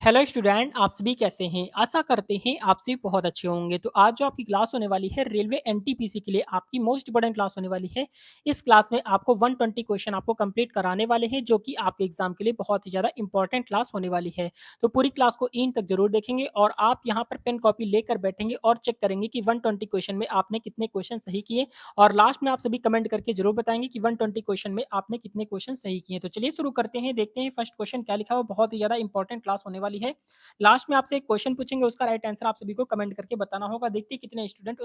Hello student, आप सभी कैसे हैं? आशा करते हैं आप सभी बहुत अच्छे होंगे। तो आज जो आपकी क्लास होने वाली है रेलवे एनटीपीसी के लिए आपकी मोस्ट इंपोर्टेंट क्लास होने वाली है। इस क्लास में आपको 120 क्वेश्चन आपको कंप्लीट कराने वाले हैं, जो कि आपके एग्जाम के लिए बहुत ही ज़्यादा इंपॉर्टेंट क्लास होने वाली है। तो पूरी क्लास को एंड तक जरूर देखेंगे और आप यहाँ पर पेन कॉपी लेकर बैठेंगे और चेक करेंगे कि 120 क्वेश्चन में आपने कितने क्वेश्चन सही किए। और लास्ट में आप सभी कमेंट करके जरूर बताएंगे कि 120 क्वेश्चन में आपने कितने क्वेश्चन सही किए। तो चलिए शुरू करते हैं, देखते हैं फर्स्ट क्वेश्चन क्या लिखा हुआ। बहुत ही ज़्यादा इंपॉर्टेंट क्लास होने वाली है। लास्ट में आपसे एक क्वेश्चन पूछेंगे, उसका राइट आंसर आप सभी को कमेंट करके बताना होगा। देखते हैं कितने स्टूडेंट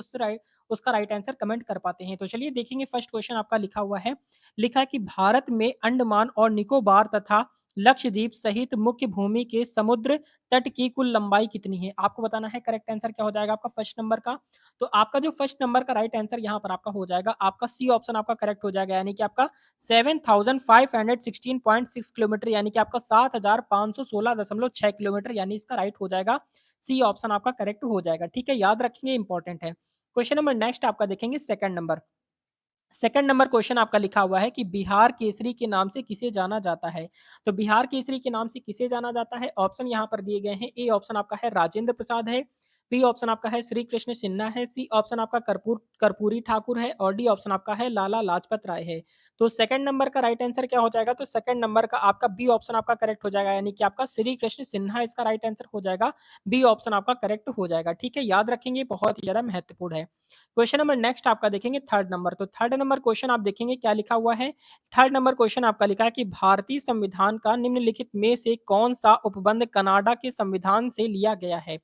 उसका राइट आंसर कमेंट कर पाते हैं। तो चलिए देखेंगे, फर्स्ट क्वेश्चन आपका लिखा हुआ है। लिखा है कि भारत में अंडमान और निकोबार तथा लक्षद्वीप सहित मुख्य भूमि के समुद्र तट की कुल लंबाई कितनी है? आपको बताना है करेक्ट आंसर क्या हो जाएगा आपका फर्स्ट नंबर का। तो आपका जो फर्स्ट नंबर का राइट आंसर यहाँ पर आपका हो जाएगा, आपका सी ऑप्शन आपका करेक्ट हो जाएगा, यानी कि आपका 7516.6 किलोमीटर, यानी कि आपका 7516.6 किलोमीटर, यानी इसका राइट हो जाएगा सी ऑप्शन आपका करेक्ट हो जाएगा। ठीक है, याद रखेंगे, इंपॉर्टेंट है। क्वेश्चन नंबर नेक्स्ट आपका देखेंगे, second number. Second number question आपका लिखा हुआ है कि बिहार केसरी के नाम से किसे जाना जाता है? तो बिहार केसरी के नाम से किसे जाना जाता है? ऑप्शन यहाँ पर दिए गए हैं। ए ऑप्शन आपका है राजेंद्र प्रसाद है, बी ऑप्शन आपका है श्री कृष्ण सिन्हा है, सी ऑप्शन आपका कर्पूरी ठाकुर है और डी ऑप्शन आपका है लाला लाजपत राय है। तो सेकंड नंबर का राइट आंसर क्या हो जाएगा? तो सेकंड नंबर का आपका बी ऑप्शन आपका करेक्ट हो जाएगा, यानी कि आपका श्री कृष्ण सिन्हा इसका राइट आंसर हो जाएगा। बी ऑप्शन आपका करेक्ट हो जाएगा। ठीक है, याद रखेंगे, बहुत ही ज्यादा महत्वपूर्ण है। क्वेश्चन नंबर नेक्स्ट आपका देखेंगे, थर्ड नंबर। तो थर्ड नंबर क्वेश्चन आप देखेंगे क्या लिखा हुआ है। थर्ड नंबर क्वेश्चन आपका लिखा है कि भारतीय संविधान का निम्नलिखित में से कौन सा उपबंध कनाडा के संविधान से लिया गया है?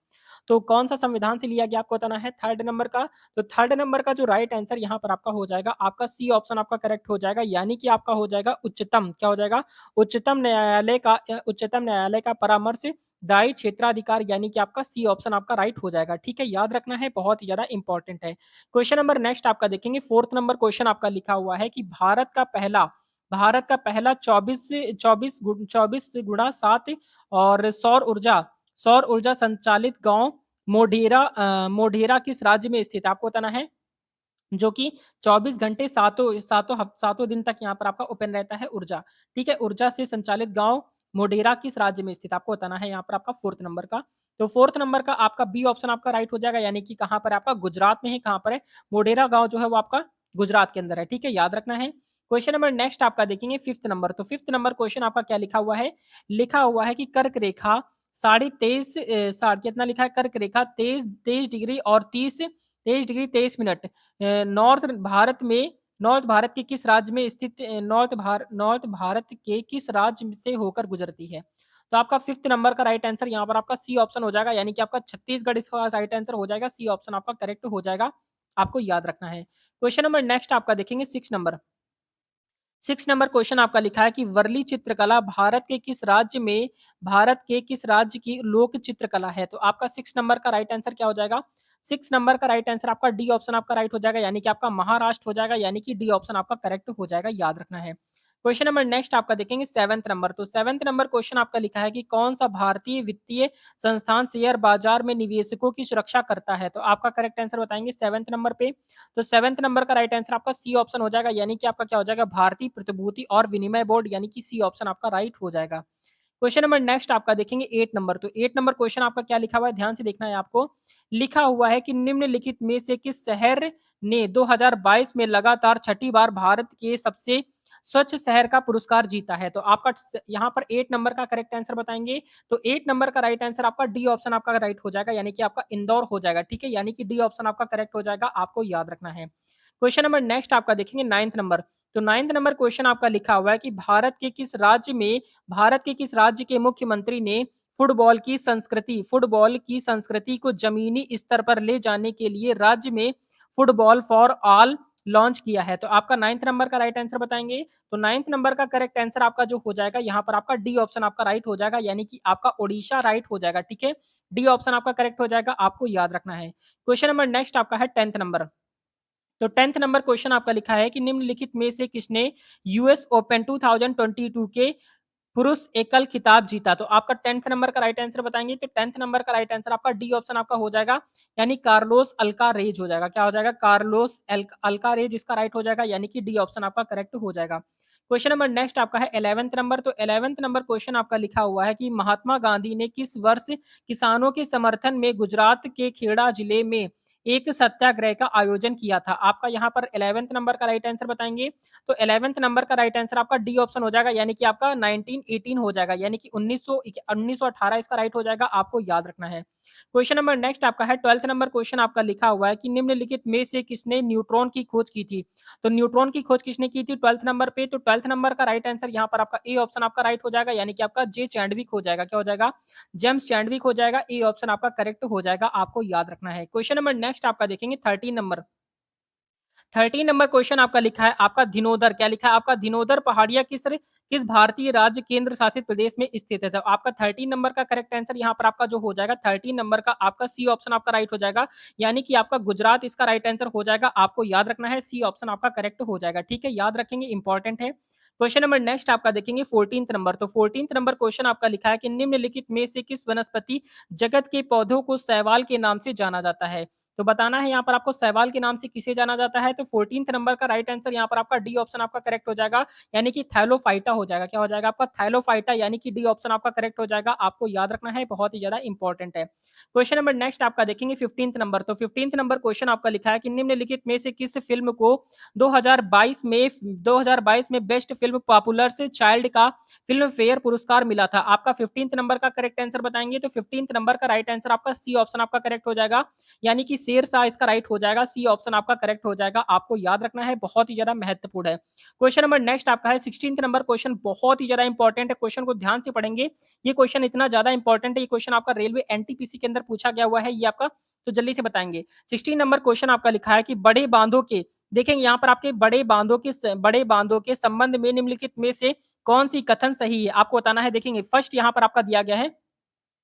तो कौन सा संविधान से लिया गया आपको बताना है थर्ड नंबर का। तो थर्ड नंबर का जो राइट आंसर यहाँ पर आपका हो जाएगा, आपका सी ऑप्शन आपका करेक्ट हो जाएगा, यानी कि आपका हो जाएगा उच्चतम, क्या हो जाएगा? उच्चतम न्यायालय का परामर्श दायी क्षेत्राधिकार, यानी कि आपका सी ऑप्शन आपका राइट हो जाएगा। ठीक है, याद रखना है, बहुत ही ज्यादा इंपॉर्टेंट है। क्वेश्चन नंबर नेक्स्ट आपका देखेंगे, फोर्थ नंबर क्वेश्चन आपका लिखा हुआ है कि भारत का पहला 24 गुणा 7 और सौर ऊर्जा संचालित गांव मोढेरा किस राज्य में स्थित है? आपको बताना है, जो कि 24 घंटे सातों दिन तक यहाँ पर आपका ओपन रहता है ऊर्जा। ठीक है, ऊर्जा से संचालित गांव मोढेरा किस राज्य में स्थित? आपको बताना है यहाँ पर आपका फोर्थ नंबर का। तो फोर्थ नंबर का आपका बी ऑप्शन आपका राइट हो जाएगा, यानी कि कहाँ पर आपका गुजरात में है। कहाँ पर है? मोढेरा गांव जो है वो आपका गुजरात के अंदर है। ठीक है, याद रखना है। क्वेश्चन नंबर नेक्स्ट आपका देखेंगे, फिफ्थ नंबर। तो फिफ्थ नंबर क्वेश्चन आपका क्या लिखा हुआ है? लिखा हुआ है कि कर्क रेखा 23.5 कितना लिखा है? कर्क रेखा 23 डिग्री और 23 डिग्री 23 मिनट नॉर्थ भारत के किस राज्य में स्थित नॉर्थ भारत के किस राज्य से होकर गुजरती है? तो आपका फिफ्थ नंबर का राइट आंसर यहाँ पर आपका सी ऑप्शन हो जाएगा, यानी कि आपका छत्तीसगढ़ इसका राइट आंसर हो जाएगा। सी ऑप्शन आपका करेक्ट हो जाएगा, आपको याद रखना है। क्वेश्चन नंबर नेक्स्ट आपका देखेंगे, सिक्स नंबर क्वेश्चन आपका लिखा है कि वर्ली चित्रकला भारत के किस राज्य की लोक चित्रकला है? तो आपका सिक्स नंबर का राइट आंसर क्या हो जाएगा? सिक्स नंबर का राइट आंसर आपका डी ऑप्शन आपका राइट हो जाएगा, यानी कि आपका महाराष्ट्र हो जाएगा, यानी कि डी ऑप्शन आपका करेक्ट हो जाएगा, याद रखना है। क्वेश्चन नंबर नेक्स्ट आपका देखेंगे, सेवंथ नंबर। तो सेवंथ नंबर क्वेश्चन आपका लिखा है कि कौन सा भारतीय वित्तीय संस्थान शेयर बाजार में निवेशकों की सुरक्षा करता है? तो आपका करेक्ट आंसर बताएंगे सेवंथ नंबर पे। तो सेवंथ नंबर का राइट आंसर आपका सी ऑप्शन हो जाएगा, यानी कि आपका क्या हो जाएगा? भारतीय प्रतिभूति और विनिमय बोर्ड, यानी कि सी ऑप्शन आपका राइट हो जाएगा। क्वेश्चन नंबर नेक्स्ट आपका देखेंगे, एट नंबर। तो एट नंबर क्वेश्चन आपका क्या लिखा हुआ है, ध्यान से देखना है आपको। लिखा हुआ है कि निम्नलिखित में से किस शहर ने 2022 में लगातार छठी बार भारत के सबसे स्वच्छ शहर का पुरस्कार जीता है? तो आपका यहाँ पर एट नंबर का करेक्ट आंसर बताएंगे। तो एट नंबर का राइट आंसर आपका डी ऑप्शन आपका राइट हो जाएगा, यानी कि आपका इंदौर हो जाएगा। ठीक है, यानी कि डी ऑप्शन आपका करेक्ट हो जाएगा, आपको याद रखना है। क्वेश्चन नंबर नेक्स्ट आपका देखेंगे, नाइन्थ नंबर। तो नाइन्थ नंबर क्वेश्चन आपका लिखा हुआ है कि भारत के किस राज्य के मुख्यमंत्री ने फुटबॉल की संस्कृति को जमीनी स्तर पर ले जाने के लिए राज्य में फुटबॉल फॉर ऑल लॉन्च किया है? तो आपका नाइन्थ नंबर का राइट आंसर बताएंगे। तो नाइन्थ नंबर का करेक्ट आंसर आपका जो हो जाएगा, यहाँ पर आपका डी ऑप्शन आपका राइट हो जाएगा, यानी कि आपका ओडिशा राइट हो जाएगा। ठीक है, डी ऑप्शन आपका करेक्ट हो जाएगा, आपको याद रखना है। क्वेश्चन नंबर नेक्स्ट आपका है टेंथ नंबर। तो टेंथ नंबर क्वेश्चन आपका लिखा है कि निम्नलिखित में से किसने यूएस ओपन 2022 के पुरुष एकल खिताब जीता? तो आपका टेंथ नंबर का राइट आंसर बताएंगे। तो टेंथ नंबर का राइट आंसर आपका डी ऑप्शन आपका हो जाएगा, यानी कार्लोस अल्कारेज हो जाएगा। क्या हो जाएगा? कार्लोस अल्कारेज इसका राइट हो जाएगा, यानी कि डी ऑप्शन आपका करेक्ट हो जाएगा। क्वेश्चन नंबर नेक्स्ट आपका है 11th नंबर। तो 11th नंबर क्वेश्चन आपका लिखा हुआ है कि महात्मा गांधी ने किस वर्ष किसानों के समर्थन में गुजरात के खेड़ा जिले में एक सत्याग्रह का आयोजन किया था? आपका यहाँ पर 11th नंबर का राइट आंसर बताएंगे। तो 11th नंबर का राइट आंसर आपका डी ऑप्शन हो जाएगा, यानी कि आपका 1918 हो जाएगा, यानी कि 1918 इसका राइट हो जाएगा, आपको याद रखना है। क्वेश्चन नंबर नेक्स्ट आपका है 12th नंबर क्वेश्चन आपका लिखा हुआ है कि निम्नलिखित में से किसने न्यूट्रॉन की खोज की थी? तो न्यूट्रॉन की खोज किसने की थी 12th नंबर पे? तो 12th नंबर का राइट आंसर यहाँ पर आपका ए ऑप्शन आपका राइट हो जाएगा, यानी कि आपका जे चैंडविक हो जाएगा। क्या हो जाएगा? जेम्स चैंडविक हो जाएगा। ए ऑप्शन आपका करेक्ट हो जाएगा, आपको याद रखना है। क्वेश्चन नंबर नेक्स्ट आपका देखेंगे 13 नंबर। 13 नंबर क्वेश्चन आपका लिखा है आपका धिनोदर, क्या लिखा है आपका? धिनोदर पहाड़िया किस भारतीय राज्य केंद्र शासित प्रदेश में स्थित है? तो आपका 13 नंबर का करेक्ट आंसर यहाँ पर आपका जो हो जाएगा 13 नंबर का आपका सी ऑप्शन आपका राइट हो जाएगा, यानी कि आपका गुजरात इसका राइट आंसर हो जाएगा, आपको याद रखना है। सी ऑप्शन आपका करेक्ट हो जाएगा, ठीक है, याद रखेंगे, इंपॉर्टेंट है। क्वेश्चन नंबर नेक्स्ट आपका देखेंगे 14th नंबर। तो 14th नंबर क्वेश्चन आपका लिखा है कि निम्नलिखित में से किस वनस्पति जगत के पौधों को शैवाल के नाम से जाना जाता है? तो बताना है यहाँ पर आपको शैवाल के नाम से किसे जाना जाता है। तो 14th नंबर का राइट आंसर यहाँ पर आपका डी ऑप्शन आपका करेक्ट हो जाएगा, यानी कि थैलोफाइटा हो जाएगा। क्या हो जाएगा आपका? थैलोफाइटा, यानी कि डी ऑप्शन आपका करेक्ट हो जाएगा, आपको याद रखना है, बहुत ही ज्यादा इंपॉर्टेंट है। क्वेश्चन नंबर नेक्स्ट आपका देखेंगे 15th नंबर। तो 15th नंबर क्वेश्चन आपका लिखा है कि निम्नलिखित में से किस फिल्म को 2022 में बेस्ट फिल्म पॉपुलर से चाइल्ड का फिल्म फेयर पुरस्कार मिला था? आपका 15th नंबर का करेक्ट आंसर बताएंगे। तो 15th नंबर का राइट आंसर आपका सी ऑप्शन आपका करेक्ट हो जाएगा, यानी कि शेरशाह इसका राइट हो जाएगा। सी ऑप्शन आपका करेक्ट हो जाएगा, आपको याद रखना है, बहुत ही ज्यादा महत्वपूर्ण है। क्वेश्चन नंबर नेक्स्ट आपका है 16th नंबर क्वेश्चन, बहुत ही ज्यादा इंपॉर्टेंट है, क्वेश्चन को ध्यान से पढ़ेंगे। ये क्वेश्चन इतना ज्यादा इंपॉर्टेंट है, ये क्वेश्चन आपका रेलवे एनटीपीसी के अंदर पूछा गया हुआ है ये आपका, तो जल्दी से बताएंगे। 16 नंबर क्वेश्चन आपका लिखा है कि बड़े बांधों के, देखेंगे यहाँ पर आपके बड़े बांधों के संबंध में निम्नलिखित में से कौन सी कथन सही है, आपको बताना है। देखेंगे फर्स्ट यहाँ पर आपका दिया गया है,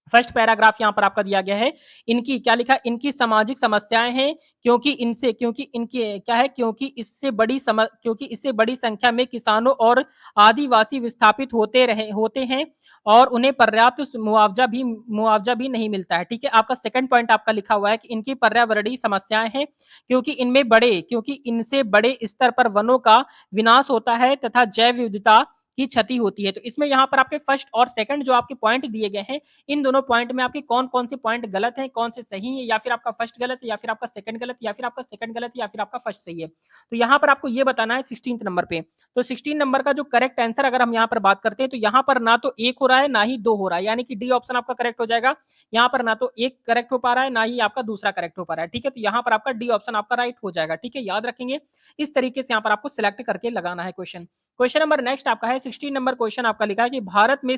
फर्स्ट पैराग्राफ यहाँ पर आपका दिया गया है, इनकी क्या लिखा है, इनकी सामाजिक समस्याएं हैं, क्योंकि इनकी क्या है, क्योंकि इससे बड़ी संख्या में किसानों और आदिवासी विस्थापित होते हैं और उन्हें पर्याप्त मुआवजा भी नहीं मिलता है। ठीक है, आपका सेकंड पॉइंट आपका लिखा हुआ है कि इनकी पर्यावरणीय समस्याएं हैं, क्योंकि इनसे बड़े स्तर पर वनों का विनाश होता है तथा जैव विविधता की क्षति होती है। तो इसमें यहाँ पर आपके फर्स्ट और सेकंड जो आपके पॉइंट दिए गए हैं, इन दोनों पॉइंट में आपके कौन कौन से पॉइंट गलत हैं, कौन से सही है, या फिर आपका फर्स्ट गलत है, या फिर आपका सेकंड गलत, या फिर आपका सेकंड गलत, या फिर आपका फर्स्ट सही है। तो यहाँ पर आपको ये बताना है 16th नंबर पे। तो 16 नंबर का जो करेक्ट आंसर अगर हम यहाँ पर बात करते हैं, तो यहाँ पर ना तो एक हो रहा है ना ही दो हो रहा है, यानी कि डी ऑप्शन आपका करेक्ट हो जाएगा। यहाँ पर ना तो एक करेक्ट हो पा रहा है ना ही आपका दूसरा करेक्ट हो पा रहा है। ठीक है, तो यहाँ पर आपका डी ऑप्शन आपका राइट हो जाएगा। ठीक है, याद रखेंगे, इस तरीके से यहाँ पर आपको सिलेक्ट करके लगाना है क्वेश्चन। क्वेश्चन नंबर नेक्स्ट आपका है 16 नंबर क्वेश्चन आपका लिखा है कि भारत में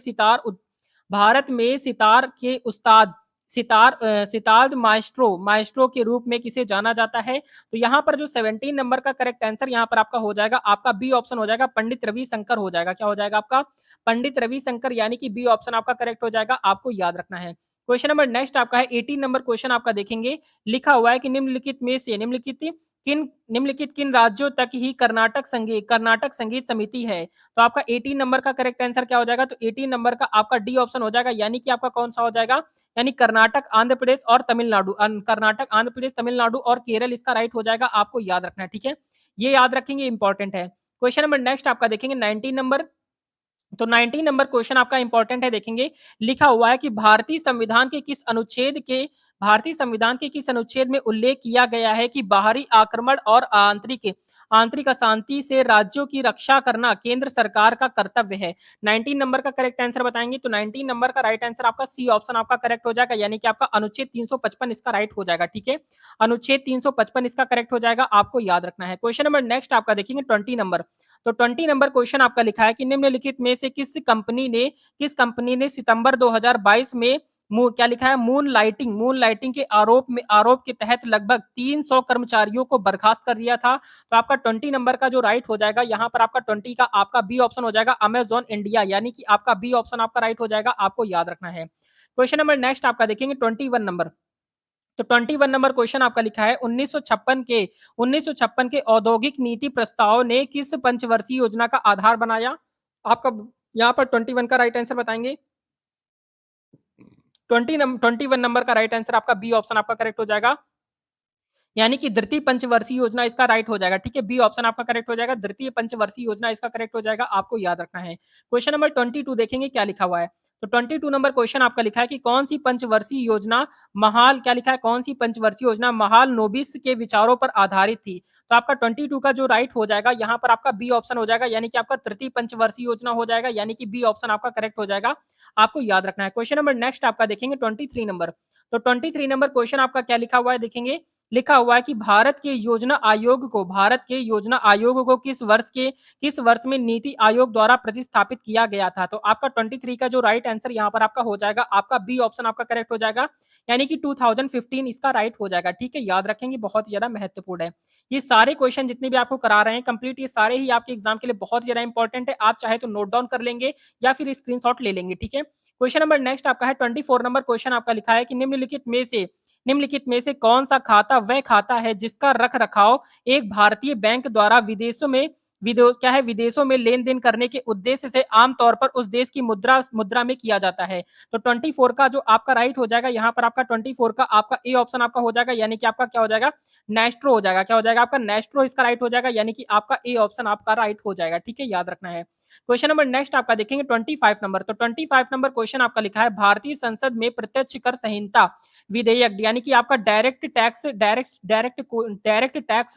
सितार के उस्ताद सितार माइस्ट्रो के रूप में किसे जाना जाता है? तो यहाँ पर जो 17 नंबर का करेक्ट आंसर यहाँ पर आपका हो जाएगा, आपका बी ऑप्शन हो जाएगा, पंडित रविशंकर हो जाएगा। क्या हो जाएगा आपका? पंडित रविशंकर, यानी कि बी ऑप्शन आपका करेक्ट हो जाएगा, आपको याद रखना है। क्वेश्चन नंबर नेक्स्ट आपका है 18 नंबर क्वेश्चन आपका देखेंगे, लिखा हुआ है कि निम्नलिखित किन राज्यों तक ही कर्नाटक संगीत समिति है? तो आपका 18 नंबर का करेक्ट आंसर क्या हो जाएगा? तो 18 नंबर का आपका डी ऑप्शन हो जाएगा, यानी कि आपका कौन सा हो जाएगा, यानी कर्नाटक आंध्र प्रदेश और तमिलनाडु, और केरल इसका राइट हो जाएगा, आपको याद रखना है। ठीक है, ये याद रखेंगे, इंपॉर्टेंट है। क्वेश्चन नंबर नेक्स्ट आपका देखेंगे 19 नंबर। तो 19 नंबर क्वेश्चन आपका इंपॉर्टेंट है, देखेंगे लिखा हुआ है कि भारतीय संविधान के किस अनुच्छेद में उल्लेख किया गया है कि बाहरी आक्रमण और आंतरिक अशांति से राज्यों की रक्षा करना केंद्र सरकार का कर्तव्य है? 19 नंबर का करेक्ट आंसर बताएंगे। तो 19 नंबर का राइट आंसर आपका सी ऑप्शन आपका करेक्ट हो जाएगा, यानी कि आपका अनुच्छेद 355 इसका राइट हो जाएगा। ठीक है, अनुच्छेद 355 इसका करेक्ट हो जाएगा, आपको याद रखना है। क्वेश्चन नंबर नेक्स्ट आपका देखेंगे 20 नंबर। तो 20 नंबर क्वेश्चन आपका लिखा है कि निम्नलिखित में से किस कंपनी ने सितंबर 2022 में क्या लिखा है, मून लाइटिंग के आरोप के तहत लगभग 300 कर्मचारियों को बर्खास्त कर दिया था? तो आपका 20 नंबर का जो राइट हो जाएगा, यहाँ पर आपका 20 का आपका बी ऑप्शन हो जाएगा, अमेजॉन इंडिया, यानी कि आपका बी ऑप्शन आपका राइट हो जाएगा, आपको याद रखना है। क्वेश्चन नंबर नेक्स्ट आपका देखेंगे 21 नंबर। तो 21 नंबर क्वेश्चन आपका लिखा है 1956 के औद्योगिक नीति प्रस्ताव ने किस पंचवर्षीय योजना का आधार बनाया? आपका यहाँ पर 21 का राइट आंसर बताएंगे। 21 नंबर का राइट आंसर आपका बी ऑप्शन आपका करेक्ट हो जाएगा, यानी कि द्वितीय पंचवर्षीय योजना इसका राइट हो जाएगा, ठीक है। बी ऑप्शन आपका करेक्ट हो जाएगा, द्वितीय पंचवर्षीय योजना इसका करेक्ट हो जाएगा, आपको याद रखना है। क्वेश्चन नंबर 22 देखेंगे क्या लिखा हुआ है। तो 22 नंबर क्वेश्चन आपका लिखा है कि कौन सी पंचवर्षीय योजना महाल क्या लिखा है, कौन सी पंचवर्षीय योजना महाल नोबिस के विचारों पर आधारित थी। तो आपका 22 का जो राइट हो जाएगा यहाँ पर आपका बी ऑप्शन हो जाएगा, यानी कि आपका तृतीय पंचवर्षीय योजना हो जाएगा, यानी कि बी ऑप्शन आपका करेक्ट हो जाएगा, आपको याद रखना है। क्वेश्चन नंबर नेक्स्ट आपका देखेंगे 23 नंबर। तो 23 नंबर क्वेश्चन आपका क्या लिखा हुआ है देखेंगे, लिखा हुआ है कि भारत के योजना आयोग को किस वर्ष में नीति आयोग द्वारा प्रतिस्थापित किया गया था। तो आपका 23 का जो राइट आंसर यहाँ पर आपका हो जाएगा, आपका बी ऑप्शन आपका करेक्ट हो जाएगा, यानी कि 2015 इसका राइट हो जाएगा, ठीक है। याद रखेंगे, बहुत ज्यादा महत्वपूर्ण है। ये सारे क्वेश्चन जितने भी आपको करा रहे हैं कंप्लीट, ये सारे ही आपके एग्जाम के लिए बहुत ज्यादा इंपॉर्टेंट है। आप चाहे तो नोट डाउन कर लेंगे या फिर स्क्रीनशॉट ले लेंगे, ठीक है। क्वेश्चन नंबर नेक्स्ट आपका है 24 नंबर क्वेश्चन आपका लिखा है कि निम्नलिखित में से कौन सा खाता वह खाता है जिसका रख रखाव एक भारतीय बैंक द्वारा विदेशों में लेन देन करने के उद्देश्य से आमतौर पर उस देश की मुद्रा में किया जाता है। तो 24 का जो आपका राइट हो जाएगा यहाँ पर आपका 24 का आपका ए ऑप्शन आपका हो जाएगा, यानी कि आपका क्या हो जाएगा, नेस्ट्रो हो जाएगा। क्या हो जाएगा आपका, नेस्ट्रो इसका राइट हो जाएगा, यानी कि आपका ए ऑप्शन आपका राइट हो जाएगा, ठीक है। याद रखना है। क्वेश्चन नंबर नेक्स्ट आपका देखेंगे 25 नंबर। तो 25 नंबर क्वेश्चन आपका लिखा है भारतीय संसद में प्रत्यक्ष कर संहिता विधेयक, यानी कि आपका डायरेक्ट टैक्स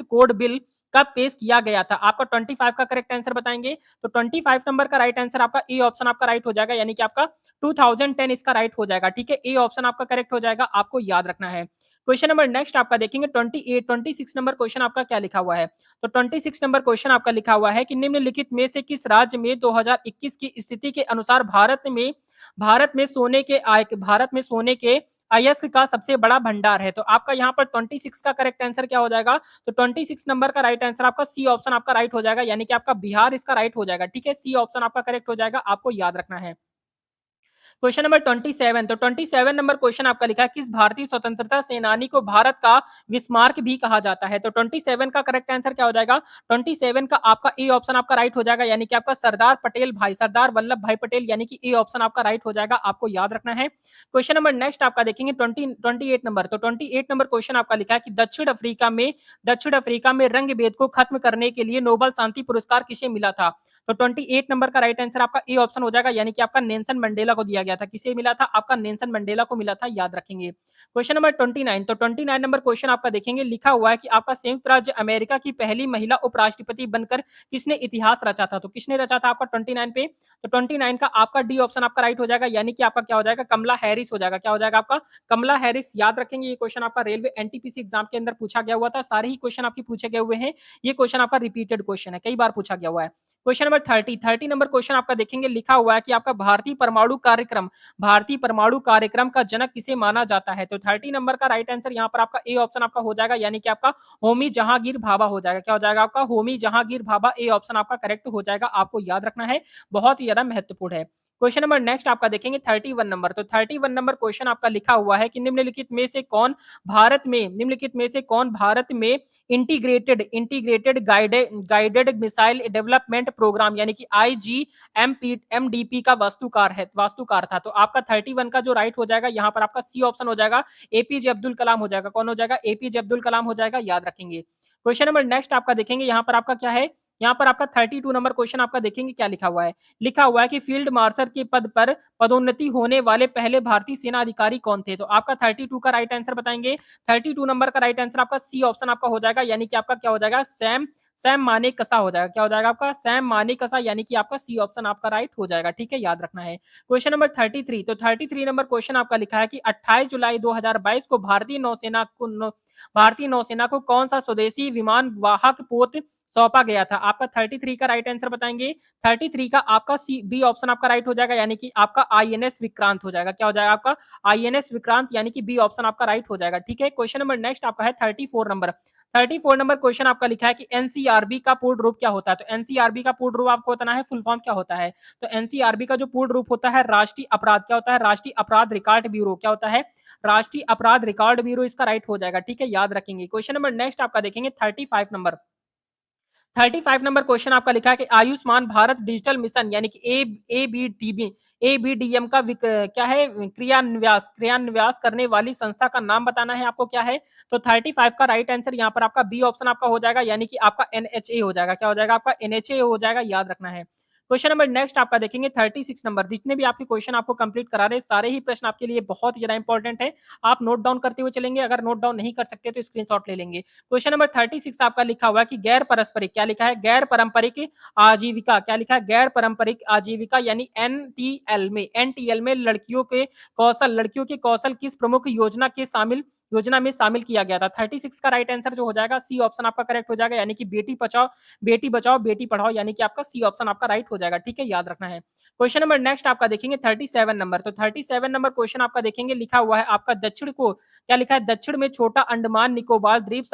कोड बिल कब पेश किया गया था। आपका 25 का करेक्ट आंसर बताएंगे। तो 25 नंबर का राइट आंसर आपका ए ऑप्शन आपका राइट हो जाएगा, यानी कि आपका 2010 इसका राइट हो जाएगा, ठीक है। ए ऑप्शन आपका करेक्ट हो जाएगा, आपको याद रखना है। क्वेश्चन नंबर नेक्स्ट आपका देखेंगे 26 नंबर क्वेश्चन आपका क्या लिखा हुआ है। तो 26 नंबर क्वेश्चन आपका लिखा हुआ है कि निम्नलिखित में से किस राज्य में 2021 की स्थिति के अनुसार भारत में सोने के अयस्क का सबसे बड़ा भंडार है। तो आपका यहाँ पर 26 का करेक्ट आंसर क्या हो जाएगा, तो 26 नंबर का राइट आंसर आपका सी ऑप्शन आपका राइट हो जाएगा, यानी कि आपका बिहार इसका राइट हो जाएगा, ठीक है। सी ऑप्शन आपका करेक्ट हो जाएगा, आपको याद रखना है। Question number 27। तो 27 नंबर क्वेश्चन आपका लिखा है किस भारतीय स्वतंत्रता सेनानी को भारत का विस्मार्क भी कहा जाता है। तो 27 का करेक्ट आंसर क्या हो जाएगा, 27 का आपका ए ऑप्शन आपका राइट हो जाएगा, यानी कि आपका सरदार वल्लभ भाई पटेल, यानी कि ए ऑप्शन आपका राइट हो जाएगा, आपको याद रखना है। क्वेश्चन नंबर नेक्स्ट आपका देखेंगे 28 नंबर। तो 28 नंबर क्वेश्चन आपका लिखा है कि दक्षिण अफ्रीका में रंग भेद को खत्म करने के लिए नोबल शांति पुरस्कार किसे मिला था। तो 28 नंबर का राइट आंसर आपका ए ऑप्शन हो जाएगा, यानी कि आपका नेल्सन मंडेला को दिया गया था। किसे मिला था, आपका नेल्सन मंडेला को मिला था, याद रखेंगे। Question number 29। तो 29 नंबर क्वेश्चन आपका देखेंगे, लिखा हुआ है कि आपका संयुक्त राज्य अमेरिका की पहली महिला उपराष्ट्रपति बनकर किसने इतिहास रचा था। तो किसने रचा था आपका 29 पे, तो 29 का आपका डी ऑप्शन आपका राइट हो जाएगा, यानी कि आपका क्या हो जाएगा, कमला हैरिस हो जाएगा। क्या हो जाएगा आपका, कमला हैरिस। याद रखेंगे, ये क्वेश्चन आपका रेलवे एनटीपीसी एग्जाम के अंदर पूछा गया हुआ था, सारे ही क्वेश्चन आपके पूछे गए हुए हैं। ये क्वेश्चन आपका रिपीटेड क्वेश्चन है, कई बार पूछा गया हुआ है। क्वेश्चन नंबर 30 नंबर क्वेश्चन आपका देखेंगे, लिखा हुआ है कि आपका भारतीय परमाणु कार्यक्रम का जनक किसे माना जाता है। तो 30 नंबर का राइट आंसर यहाँ पर आपका ए ऑप्शन आपका हो जाएगा, यानी कि आपका होमी जहांगीर भाभा हो जाएगा। क्या हो जाएगा आपका, होमी जहांगीर भाभा, ए ऑप्शन आपका करेक्ट हो जाएगा, आपको याद रखना है, बहुत ही ज्यादा महत्वपूर्ण है। क्वेश्चन नंबर नेक्स्ट आपका देखेंगे 31 नंबर। तो 31 नंबर क्वेश्चन आपका लिखा हुआ है कि निम्नलिखित में से कौन भारत में integrated guided missile development programme, यानी कि IGMDP का वास्तुकार था। तो आपका 31 का जो राइट हो जाएगा यहाँ पर आपका सी ऑप्शन हो जाएगा, एपीजे अब्दुल कलाम हो जाएगा। कौन हो जाएगा, एपीजे अब्दुल कलाम हो जाएगा, याद रखेंगे। क्वेश्चन नंबर नेक्स्ट आपका देखेंगे, यहाँ पर आपका क्या है, यहाँ पर आपका 32 नंबर क्वेश्चन आपका देखेंगे क्या लिखा हुआ है। लिखा हुआ है कि फील्ड मार्शल के पद पर पदोन्नति होने वाले पहले भारतीय सेना अधिकारी कौन थे। तो आपका 32 का राइट आंसर बताएंगे। 32 नंबर का राइट आंसर आपका सी ऑप्शन आपका हो जाएगा, यानी कि आपका क्या हो जाएगा, सैम सैम माने कसा हो जाएगा। क्या हो जाएगा आपका, सैम माने कसा, यानी कि आपका सी ऑप्शन आपका राइट हो जाएगा, ठीक है। याद रखना है। Question number 33। तो 33 नंबर क्वेश्चन आपका लिखा है कि 28 जुलाई 2022 को भारतीय नौसेना को कौन सा स्वदेशी विमान वाहक पोत सौंपा गया था। आपका 33 का राइट आंसर बताएंगे। 33 का आपका सी बी ऑप्शन आपका राइट हो जाएगा, यानी कि आपका आईएनएस विक्रांत हो जाएगा। क्या हो जाएगा आपका, आईएनएस विक्रांत, यानी कि बी ऑप्शन आपका राइट हो जाएगा, ठीक है। क्वेश्चन नंबर नेक्स्ट आपका है 34 नंबर। 34 नंबर क्वेश्चन आपका लिखा है कि एनसीआरबी का पूर्ण रूप क्या होता है। तो एनसीआरबी का पूर्ण रूप आपको बताना है, फुल फॉर्म क्या होता है। तो एनसीआरबी का जो पूर्ण रूप होता है, राष्ट्रीय अपराध क्या होता है, राष्ट्रीय अपराध रिकॉर्ड ब्यूरो। क्या होता है, राष्ट्रीय अपराध रिकॉर्ड ब्यूरो, इसका राइट हो जाएगा, ठीक है। याद रखेंगे। क्वेश्चन नंबर नेक्स्ट आपका देखेंगे 35 नंबर। 35 नंबर क्वेश्चन आपका लिखा है कि आयुष्मान भारत डिजिटल मिशन यानी कि एबीडीएम का क्या है क्रियान्वयन करने वाली संस्था का नाम बताना है आपको क्या है। तो 35 का राइट आंसर यहाँ पर आपका बी ऑप्शन आपका हो जाएगा, यानी कि आपका एनएचए हो जाएगा। क्या हो जाएगा आपका एनएचए हो जाएगा, याद रखना है। क्वेश्चन नंबर नेक्स्ट आपका देखेंगे 36 नंबर। जितने भी आपके क्वेश्चन आपको कंप्लीट करा रहे हैं सारे ही प्रश्न आपके लिए बहुत ज्यादा इंपॉर्टेंट है। आप नोट डाउन करते हुए चलेंगे, अगर नोट डाउन नहीं कर सकते तो स्क्रीनशॉट ले लेंगे। क्वेश्चन नंबर 36 आपका लिखा हुआ है कि गैर पारस्परिक, क्या लिखा है, गैर पारंपरिक आजीविका, क्या लिखा है, गैर पारंपरिक आजीविका यानी एनटीएल में लड़कियों के कौशल किस प्रमुख योजना में शामिल किया गया था। 36 का राइट आंसर जो हो जाएगा सी ऑप्शन आपका करेक्ट हो जाएगा, यानी कि बेटी बचाओ बेटी पढ़ाओ, यानी कि आपका सी ऑप्शन आपका राइट हो जाएगा। ठीक है, याद रखना है। क्वेश्चन नंबर नेक्स्ट आपका देखेंगे 37 नंबर। तो 37 नंबर क्वेश्चन आपका देखेंगे लिखा हुआ है आपका दक्षिण को, क्या लिखा है, दक्षिण में छोटा अंडमान निकोबार द्वीप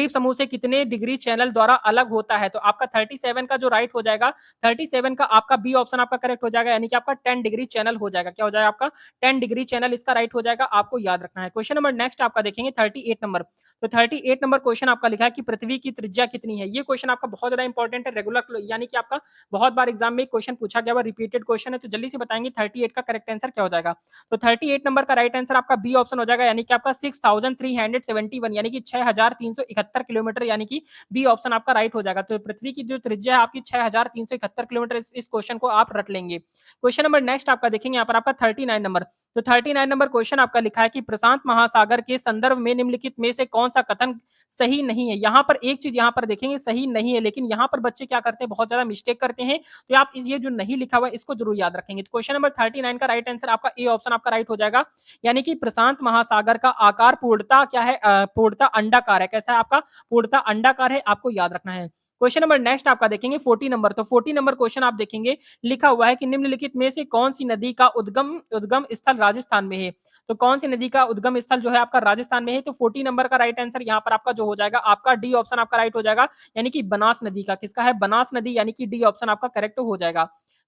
समूह से कितने डिग्री चैनल द्वारा अलग होता है। तो आपका 37 का जो राइट हो जाएगा, 37 का आपका बी ऑप्शन आपका करेक्ट हो जाएगा, यानी कि आपका 10 डिग्री चैनल हो जाएगा। क्या हो जाएगा आपका 10 डिग्री चैनल इसका राइट हो जाएगा, आपको याद रखना है। क्वेश्चन नंबर नेक्स्ट आपका देखेंगे 38 नंबर। तो 38 नंबर क्वेश्चन आपका लिखा है कि पृथ्वी की त्रिज्या कितनी है। ये क्वेश्चन आपका बहुत ज्यादा इंपॉर्टेंट है, रेगुलर यानी कि आपका बहुत बार एग्जाम में क्वेश्चन पूछा गया, रिपीटेड क्वेश्चन है, तो जल्दी से बताएंगे 38 का करेक्ट आंसर क्या हो जाएगा। तो 38 नंबर का राइट आंसर आपका बी ऑप्शन हो जाएगा, यानी कि आपका 6371, यानी कि 6371 किलोमीटर, यानी कि बी ऑप्शन आपका राइट हो जाएगा। तो पृथ्वी की जो त्रिज्या है आपकी 6371 किलोमीटर, इस क्वेश्चन को आप रट लेंगे। क्वेश्चन नंबर नेक्स्ट आपका देखेंगे यहाँ पर आपका 39 नंबर। तो 39 नंबर क्वेश्चन आपका लिखा है कि प्रशांत महासागर के संदर्भ में निम्नलिखित में से कौन सा कथन सही नहीं है। यहाँ पर एक चीज यहाँ पर देखेंगे सही नहीं है, लेकिन यहाँ पर बच्चे क्या करते हैं, बहुत ज्यादा मिस्टेक करते हैं। तो आप ये जो नहीं लिखा हुआ है इसको जरूर याद रखेंगे। तो क्वेश्चन नंबर 39 का राइट आंसर आपका ए ऑप्शन आपका राइट हो जाएगा, यानी कि प्रशांत महासागर का आकार पूर्णता क्या है, पूर्णता अंडाकार है। कैसा है आपका, पूर्णता अंडाकार है, आपको याद रखना है। क्वेश्चन नंबर नेक्स्ट आपका देखेंगे 40 नंबर। तो 40 नंबर क्वेश्चन आप देखेंगे लिखा हुआ है कि निम्नलिखित में से कौन सी नदी का उद्गम उद्गम स्थल राजस्थान में है। तो कौन सी नदी का उद्गम स्थल जो है आपका राजस्थान में है। तो 40 नंबर का राइट आंसर यहाँ पर आपका जो हो जाएगा आपका डी ऑप्शन आपका राइट हो जाएगा, यानी कि बनास नदी का, किसका है, बनास नदी, यानी कि डी ऑप्शन आपका करेक्ट हो जाएगा।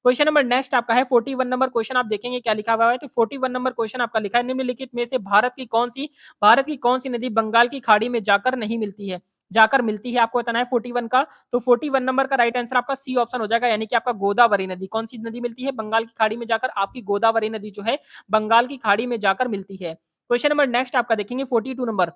क्वेश्चन नंबर नेक्स्ट आपका है 41 नंबर क्वेश्चन आप देखेंगे क्या लिखा हुआ है। तो 41 नंबर क्वेश्चन आपका लिखा है निम्नलिखित में से भारत की कौन सी नदी बंगाल की खाड़ी में जाकर नहीं मिलती है, जाकर मिलती है, आपको बताना है 41 का। तो 41 नंबर का राइट आंसर आपका सी ऑप्शन हो जाएगा, यानी कि आपका गोदावरी नदी। कौन सी नदी मिलती है, बंगाल की खाड़ी में जाकर, आपकी गोदावरी नदी जो है बंगाल की खाड़ी में जाकर मिलती है। क्वेश्चन नंबर नेक्स्ट आपका देखेंगे 42 नंबर।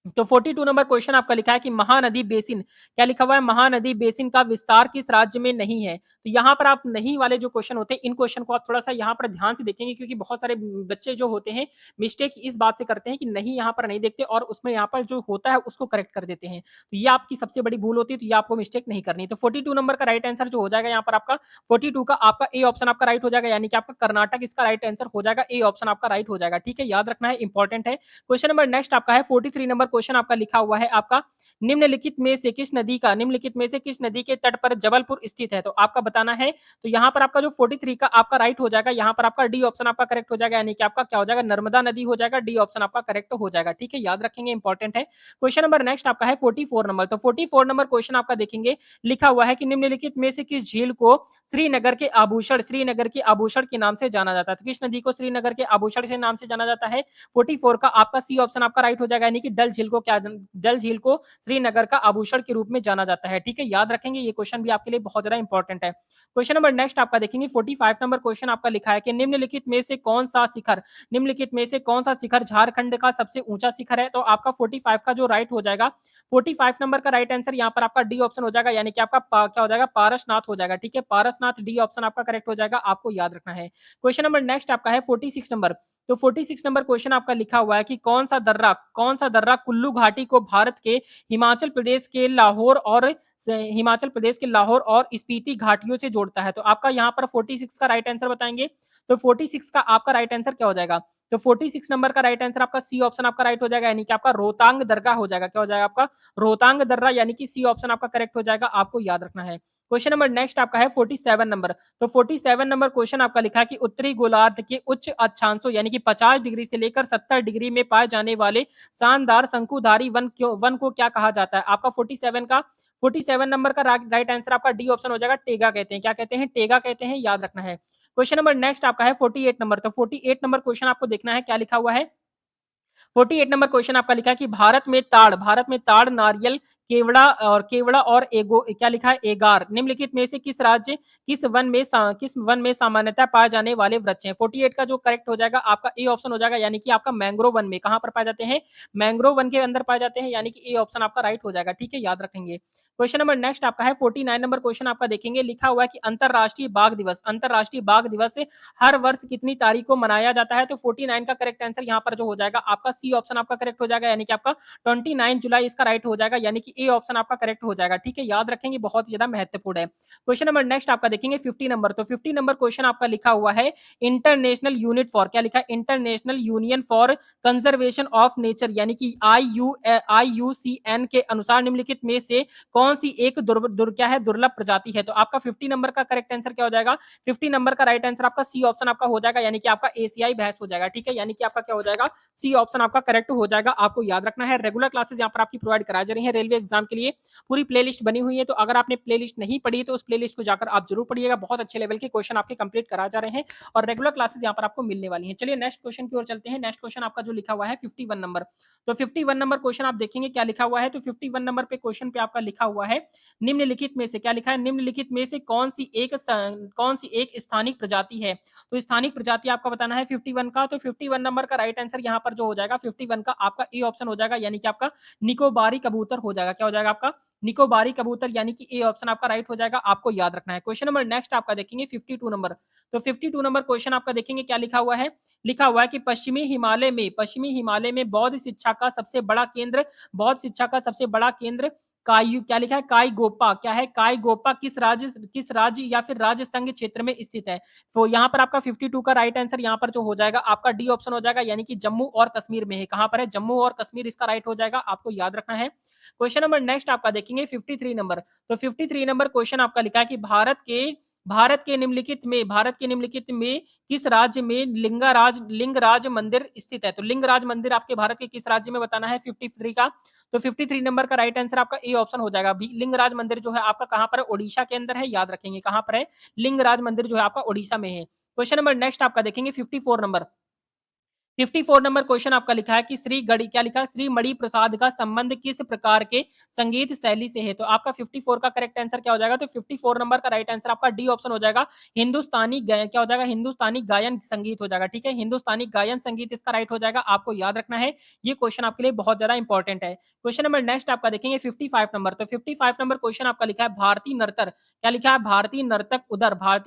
तो 42 नंबर क्वेश्चन आपका लिखा है कि महानदी बेसिन, क्या लिखा हुआ है, महानदी बेसिन का विस्तार किस राज्य में नहीं है। तो यहाँ पर आप नहीं वाले जो क्वेश्चन होते हैं इन क्वेश्चन को आप थोड़ा सा यहाँ पर ध्यान से देखेंगे, क्योंकि बहुत सारे बच्चे जो होते हैं मिस्टेक इस बात से करते हैं कि नहीं यहाँ पर नहीं देखते और उसमें यहाँ पर जो होता है उसको करेक्ट कर देते हैं। तो ये आपकी सबसे बड़ी भूल होती है, तो ये आपको मिस्टेक नहीं करनी। तो 42 नंबर का राइट आंसर जो हो जाएगा यहाँ पर आपका 42 का आपका ए ऑप्शन आपका राइट हो जाएगा, यानी कि आपका कर्नाटक इसका राइट आंसर हो जाएगा, ए ऑप्शन आपका राइट हो जाएगा। ठीक है, याद रखना है, इंपॉर्टेंट है। क्वेश्चन नंबर नेक्स्ट आपका है 43 नंबर क्वेश्चन आपका लिखा हुआ है आपका निम्नलिखित में से किस नदी के तट पर जबलपुर स्थित है। तो आपका बताना है। तो यहाँ पर आपका जो 43 का आपका राइट हो जाएगा, यहाँ पर आपका डी ऑप्शन आपका करेक्ट हो जाएगा, यानी कि आपका क्या हो जाएगा, नर्मदा नदी हो जाएगा, डी ऑप्शन आपका करेक्ट हो जाएगा। ठीक है, याद रखेंगे, इंपॉर्टेंट है। क्वेश्चन नंबर नेक्स्ट आपका है 44 नंबर। तो 44 नंबर क्वेश्चन आपका देखेंगे लिखा हुआ है कि निम्नलिखित में से किस झील को श्रीनगर के आभूषण के नाम से जाना जाता है। तो किस नदी को श्रीनगर के आभूषण से नाम से जाना जाता है। 44 का आपका सी ऑप्शन आपका राइट हो जाएगा, यानी कि डल झील को श्रीनगर का आभूषण के रूप में जाना जाता है। ठीक है, याद रखेंगे, ये क्वेश्चन भी आपके लिए बहुत ज्यादा इंपॉर्टेंट है। क्वेश्चन नंबर नेक्स्ट आपका देखेंगे 45 नंबर क्वेश्चन आपका लिखा है कि निम्नलिखित में से कौन सा शिखर झारखंड का सबसे ऊंचा शिखर है। तो आपका 45 का जो राइट हो जाएगा, 45 नंबर का राइट आंसर यहाँ पर आपका डी ऑप्शन हो जाएगा, यानी कि आपका क्या हो जाएगा, पारसनाथ हो जाएगा। ठीक है, पारसनाथ, डी ऑप्शन आपका करेक्ट हो जाएगा, आपको याद रखना है। क्वेश्चन नंबर नेक्स्ट आपका है 46 नंबर। तो 46 नंबर क्वेश्चन आपका लिखा हुआ है कि कौन सा दर्रा कुल्लू घाटी को भारत के हिमाचल प्रदेश के लाहौर और स्पीति घाटियों से जोड़ता है। तो आपका यहाँ पर 46 का राइट आंसर बताएंगे। तो 46 का आपका राइट आंसर क्या हो जाएगा। तो 46 नंबर का राइट आंसर आपका सी ऑप्शन आपका राइट हो जाएगा, यानी कि आपका रोहतांग दर्रा हो जाएगा। क्या हो जाएगा आपका, रोहतांग दर्रा, यानी कि सी ऑप्शन आपका करेक्ट हो जाएगा, आपको याद रखना है। क्वेश्चन नंबर नेक्स्ट आपका है 47 नंबर। तो 47 नंबर क्वेश्चन आपका लिखा है कि उत्तरी गोलार्ध के उच्च अक्षांशों यानी कि 50 डिग्री से लेकर 70 डिग्री में पाए जाने वाले शानदार शंकुधारी वन को क्या कहा जाता है। आपका 47 नंबर का राइट आंसर आपका डी ऑप्शन हो जाएगा, टेगा कहते हैं। क्या कहते हैं, टेगा कहते हैं, याद रखना है। क्वेश्चन नंबर नेक्स्ट आपका है 48 नंबर। तो 48 नंबर क्वेश्चन आपको देखना है क्या लिखा हुआ है। 48 नंबर क्वेश्चन आपका लिखा है कि भारत में ताड़ नारियल केवड़ा और एगो क्या लिखा है एगार निम्नलिखित में से किस वन में सामान्यतः पाए जाने वाले वृक्ष हैं 48 का जो करेक्ट हो जाएगा आपका ए ऑप्शन हो जाएगा यानी कि आपका मैंग्रोव वन में कहां पर पाए जाते हैं मैंग्रोव वन के अंदर पाए जाते हैं यानी कि ए ऑप्शन आपका राइट हो जाएगा ठीक है याद रखेंगे क्वेश्चन नंबर नेक्स्ट आपका है 49 नंबर क्वेश्चन आपका देखेंगे लिखा हुआ है कि अंतरराष्ट्रीय बाघ दिवस हर वर्ष कितनी तारीख को मनाया जाता है तो 49 का करेक्ट आंसर यहाँ पर जो हो जाएगा आपका सी ऑप्शन आपका करेक्ट हो जाएगा यानी कि आपका 29 जुलाई इसका राइट हो जाएगा यानी कि ए ऑप्शन आपका करेक्ट हो जाएगा ठीक है याद रखेंगे बहुत ज्यादा महत्वपूर्ण है क्वेश्चन नंबर नेक्स्ट आपका देखेंगे 50 नंबर तो 50 नंबर क्वेश्चन आपका लिखा हुआ है इंटरनेशनल यूनिट फॉर क्या लिखा है international union for conservation of nature यानी कि IUCN के अनुसार निम्नलिखित में से कौन सी एक क्या है दुर्लभ प्रजाति है तो आपका 50 नंबर का करेक्ट आंसर क्या हो जाएगा 50 नंबर का राइट आंसर आपका सी ऑप्शन आपका हो जाएगा यानी कि आपका एशियाई भैंस हो जाएगा ठीक है यानी कि आपका क्या हो जाएगा सी ऑप्शन आपका करेक्ट हो जाएगा आपको याद रखना है रेगुलर क्लासेस यहाँ पर आपकी प्रोवाइड कराई जा रही है रेलवे एग्जाम के लिए पूरी प्लेलिस्ट बनी हुई है तो अगर आपने प्लेलिस्ट नहीं पढ़ी तो उस प्लेलिस्ट को जाकर आप जरूर पढ़िएगा बहुत अच्छे लेवल के क्वेश्चन आपके कंप्लीट कराए जा रहे हैं और रेगुलर क्लासेस यहाँ पर आपको मिलने वाली है चलिए नेक्स्ट क्वेश्चन की ओर चलते हैं नेक्स्ट क्वेश्चन आपका जो लिखा हुआ है 51 नंबर तो 51 नंबर क्वेश्चन आप देखेंगे क्या लिखा हुआ है तो 51 नंबर पे क्वेश्चन पे आपका लिखा हुआ है निम्नलिखित में से क्या लिखा है निम्नलिखित में से कौन सी एक स्थानिक प्रजाति है तो स्थानिक प्रजाति आपका बताना है 51 का तो 51 नंबर का राइट आंसर यहाँ पर जो हो जाएगा 51 का आपका ए ऑप्शन हो जाएगा यानी कि आपका निकोबारी कबूतर हो जाएगा क्या हो जाएगा आपका निकोबारी कबूतर यानी कि ए ऑप्शन आपका राइट हो जाएगा आपको याद रखना है क्वेश्चन नंबर नेक्स्ट आपका देखेंगे 52 नंबर तो 52 नंबर क्वेश्चन आपका देखेंगे क्या लिखा हुआ है कि पश्चिमी हिमालय में बौद्ध शिक्षा का सबसे बड़ा केंद्र कायू क्या लिखा है काय गोपा क्या है काय गोपा किस राज्य या फिर राज्य संघ क्षेत्र में स्थित है तो यहाँ पर आपका 52 का राइट आंसर यहाँ पर जो हो जाएगा आपका डी ऑप्शन हो जाएगा यानी कि जम्मू और कश्मीर में है कहां पर है जम्मू और कश्मीर इसका राइट हो जाएगा आपको याद रखना है क्वेश्चन नंबर नेक्स्ट आपका देखेंगे 53 नंबर तो 53 नंबर क्वेश्चन आपका लिखा है कि भारत के निम्नलिखित में किस राज्य में लिंगराज मंदिर स्थित है तो लिंगराज मंदिर आपके भारत के किस राज्य में बताना है 53 का तो 53 नंबर का राइट आंसर आपका ए ऑप्शन हो जाएगा लिंगराज मंदिर जो है आपका कहां पर है ओडिशा के अंदर है याद रखेंगे कहां पर है लिंगराज मंदिर जो है आपका ओडिशा में है क्वेश्चन नंबर नेक्स्ट आपका देखेंगे 54 नंबर क्वेश्चन आपका लिखा है कि श्री मणि प्रसाद का संबंध किस प्रकार के संगीत शैली से है तो आपका 54 का करेक्ट आंसर क्या हो जाएगा तो 54 नंबर का राइट आंसर आपका डी ऑप्शन हो जाएगा हिंदुस्तानी गायन क्या हो जाएगा हिंदुस्तानी गायन संगीत हो जाएगा ठीक है हिंदुस्तानी गायन संगीत इसका राइट हो जाएगा आपको याद रखना है ये क्वेश्चन आपके लिए बहुत ज्यादा इंपॉर्टेंट है क्वेश्चन नंबर नेक्स्ट आपका देखेंगे 55 नंबर तो 55 नंबर क्वेश्चन आपका लिखा है भारतीय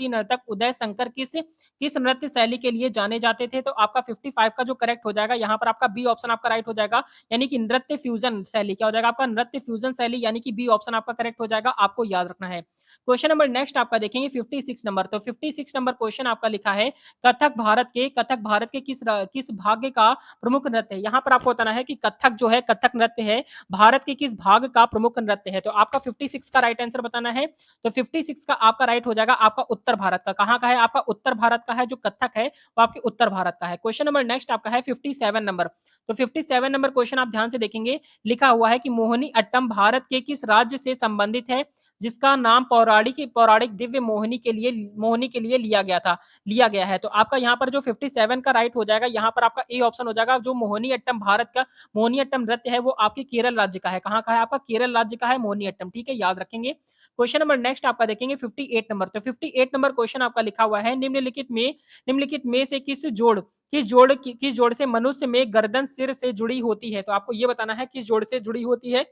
नर्तक उदय शंकर किस नृत्य शैली के लिए जाने जाते थे तो आपका 55 का जो करेक्ट हो जाएगा यहाँ पर आपका बी ऑप्शन आपका राइट हो जाएगा यानी कि नृत्य फ्यूजन शैली क्या हो जाएगा आपका नृत्य फ्यूजन शैली यानी कि बी ऑप्शन आपका करेक्ट हो जाएगा आपको याद रखना है क्वेश्चन नंबर नेक्स्ट आपका देखेंगे 56 नंबर तो 56 नंबर क्वेश्चन आपका लिखा है कथक भारत के किस भाग का प्रमुख नृत्य है यहाँ पर आपको बताना है कि कथक नृत्य है भारत के किस भाग का प्रमुख नृत्य है तो आपका 56 का राइट आंसर बताना है तो 56 का आपका राइट हो जाएगा आपका उत्तर भारत का कहां का है आपका उत्तर भारत का है जो कथक है वो आपके उत्तर भारत का है क्वेश्चन नंबर नेक्स्ट आपका है 57 नंबर तो 57 नंबर क्वेश्चन आप ध्यान से देखेंगे लिखा हुआ है कि मोहिनी अट्टम भारत के किस राज्य से संबंधित है जिसका नाम पौराणिक दिव्य मोहिनी के लिए लिया गया है तो आपका यहाँ पर जो 57 का राइट हो जाएगा यहाँ पर आपका ए ऑप्शन हो जाएगा जो मोहिनी अट्टम भारत का मोहिनी अट्टम नृत्य है वो आपके केरल राज्य का है कहाँ का है आपका केरल राज्य का है मोहिनी अट्टम ठीक है याद रखेंगे क्वेश्चन नंबर नेक्स्ट आपका देखेंगे 58 नंबर तो 58 नंबर क्वेश्चन आपका लिखा हुआ है निम्नलिखित में से किस जोड़ से मनुष्य में गर्दन सिर से जुड़ी होती है तो आपको ये बताना है किस जोड़ से जुड़ी होती है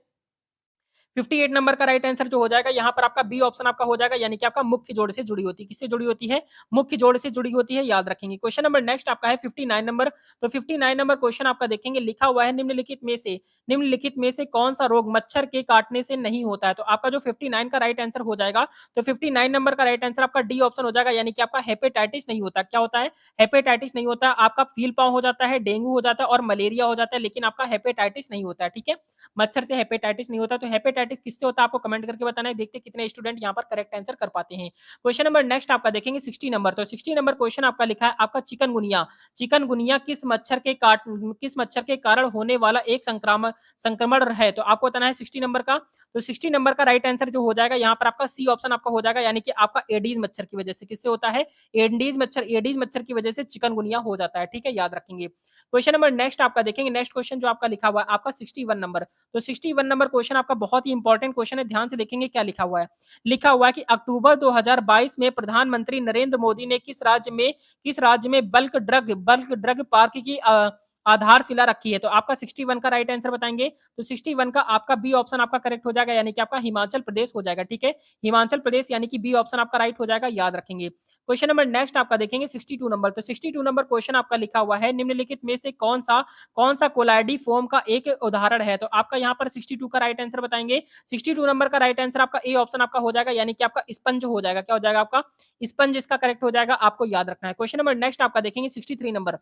58 नंबर का राइट आंसर जो हो जाएगा यहाँ पर आपका बी ऑप्शन आपका हो जाएगा यानी कि आपका मुख्य जोड़ से जुड़ी होती है किससे जुड़ी होती है मुख्य जोड़ से जुड़ी होती है याद रखेंगे क्वेश्चन नंबर नेक्स्ट आपका है 59 नंबर तो 59 नंबर क्वेश्चन आपका देखेंगे लिखा हुआ है निम्नलिखित में से कौन सा रोग मच्छर के काटने से नहीं होता है तो आपका जो 59 का राइट आंसर हो जाएगा तो 59 नंबर का राइट आंसर आपका डी ऑप्शन हो जाएगा यानी कि आपका हेपेटाइटिस नहीं होता क्या होता है हेपेटाइटिस नहीं होता आपका फील पाव हो जाता है डेंगू हो जाता है और मलेरिया हो जाता है लेकिन आपका हेपेटाइटिस नहीं होता है ठीक है मच्छर से हेपेटाइटिस नहीं होता तो हेपेटाइटिस किससे होता है आपको कमेंट करके बताना है देखते कितने स्टूडेंट यहाँ पर करेक्ट आंसर कर पाते हैं क्वेश्चन नंबर नेक्स्ट आपका देखेंगे 60 नंबर तो 60 नंबर क्वेश्चन आपका लिखा है आपका चिकनगुनिया किस मच्छर के कारण होने वाला एक संक्रमण है तो आपको बताना है 60 नंबर का तो 60 नंबर का राइट आंसर जो हो जाएगा यहाँ पर आपका सी ऑप्शन आपका हो जाएगा यानी कि आपका एडीज मच्छर की वजह से किससे होता है एडीज मच्छर की वजह से चिकनगुनिया हो जाता है ठीक है याद रखेंगे क्वेश्चन नंबर नेक्स्ट आपका देखेंगे नेक्स्ट क्वेश्चन जो आपका लिखा हुआ है आपका 61 नंबर तो 61 नंबर क्वेश्चन आपका बहुत ही इंपॉर्टेंट क्वेश्चन है, ध्यान से देखेंगे क्या लिखा हुआ है। लिखा हुआ है कि अक्टूबर 2022 में प्रधानमंत्री नरेंद्र मोदी ने किस राज्य में बल्क ड्रग पार्क की आधारशिला रखी है। तो आपका 61 का राइट आंसर बताएंगे। तो 61 का आपका बी ऑप्शन आपका करेक्ट हो जाएगा, यानी कि आपका हिमाचल प्रदेश हो जाएगा। ठीक है, हिमाचल प्रदेश यानी कि बी ऑप्शन आपका राइट हो जाएगा, याद रखेंगे। क्वेश्चन नंबर नेक्स्ट आपका देखेंगे 62 नंबर। तो 62 नंबर क्वेश्चन आपका लिखा हुआ है, निम्नलिखित में से कौन सा कोलाइडी फोम का एक उदाहरण है। तो आपका यहाँ पर 62 का राइट आंसर बताएंगे। 62 नंबर का राइट आंसर आपका ए ऑप्शन आपका हो जाएगा, यानी कि आपका स्पंज हो जाएगा। क्या हो जाएगा आपका स्पंज, इसका करेक्ट हो जाएगा, आपको याद रखना है। क्वेश्चन नंबर नेक्स्ट आपका देखेंगे 63 नंबर।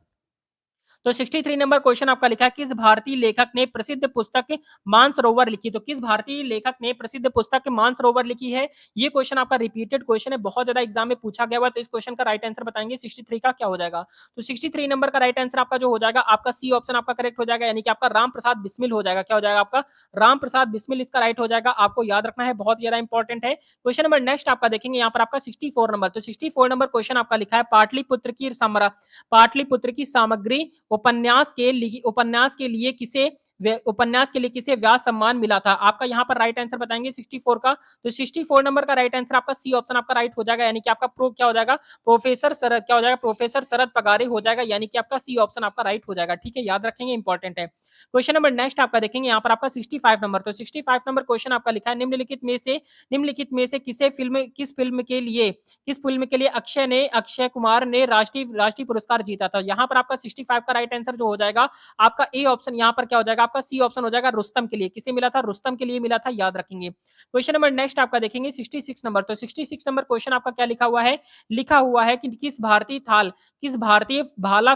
तो 63 नंबर क्वेश्चन आपका लिखा है, किस भारतीय लेखक ने प्रसिद्ध पुस्तक मानसरोवर लिखी। तो किस भारतीय लेखक ने प्रसिद्ध पुस्तक मानसरोवर लिखी है। ये क्वेश्चन आपका रिपीटेड क्वेश्चन है, बहुत ज्यादा एग्जाम में पूछा गया हुआ, तो इस क्वेश्चन का राइट आंसर बताएंगे। 63 का क्या हो जाएगा। तो 63 नंबर का राइट आंसर आपका जो हो जाएगा, आपका सी ऑप्शन आपका करेक्ट हो जाएगा, यानी कि आपका राम प्रसाद बिस्मिल हो जाएगा। क्या हो जाएगा आपका राम प्रसाद बिस्मिल, इसका राइट हो जाएगा, आपको याद रखना है, बहुत ज्यादा इंपॉर्टेंट है। क्वेश्चन नंबर नेक्स्ट आपका देखेंगे यहाँ पर आपका 64 नंबर। तो 64 नंबर क्वेश्चन आपका लिखा है, पाटलिपुत्र की सामग्री उपन्यास के लिए किसे व्यास सम्मान मिला था। आपका यहाँ पर राइट आंसर बताएंगे 64 का। तो 64 नंबर का राइट आंसर आपका सी ऑप्शन आपका राइट हो जाएगा, यानी कि आपका प्रो क्या हो जाएगा, प्रोफेसर शरद पगारे हो जाएगा, यानी कि आपका सी ऑप्शन आपका राइट हो जाएगा। ठीक है, याद रखेंगे, इंपॉर्टेंट है। क्वेश्चन नंबर नेक्स्ट आपका देखेंगे यहाँ पर आपका 65 नंबर। तो 65 नंबर क्वेश्चन आपका लिखा है, निम्नलिखित में से किस फिल्म के लिए अक्षय कुमार ने राष्ट्रीय पुरस्कार जीता था। यहाँ पर आपका 65 का राइट आंसर जो हो जाएगा, आपका ए ऑप्शन यहाँ पर क्या हो जाएगा, आपका सी ऑप्शन हो जाएगा, रुस्तम के लिए। किसे मिला था, रुस्तम के लिए मिला था, याद रखेंगे। क्वेश्चन नंबर नेक्स्ट आपका देखेंगे 66 नंबर। तो 66 नंबर क्वेश्चन आपका क्या लिखा हुआ है कि किस भारतीय भाला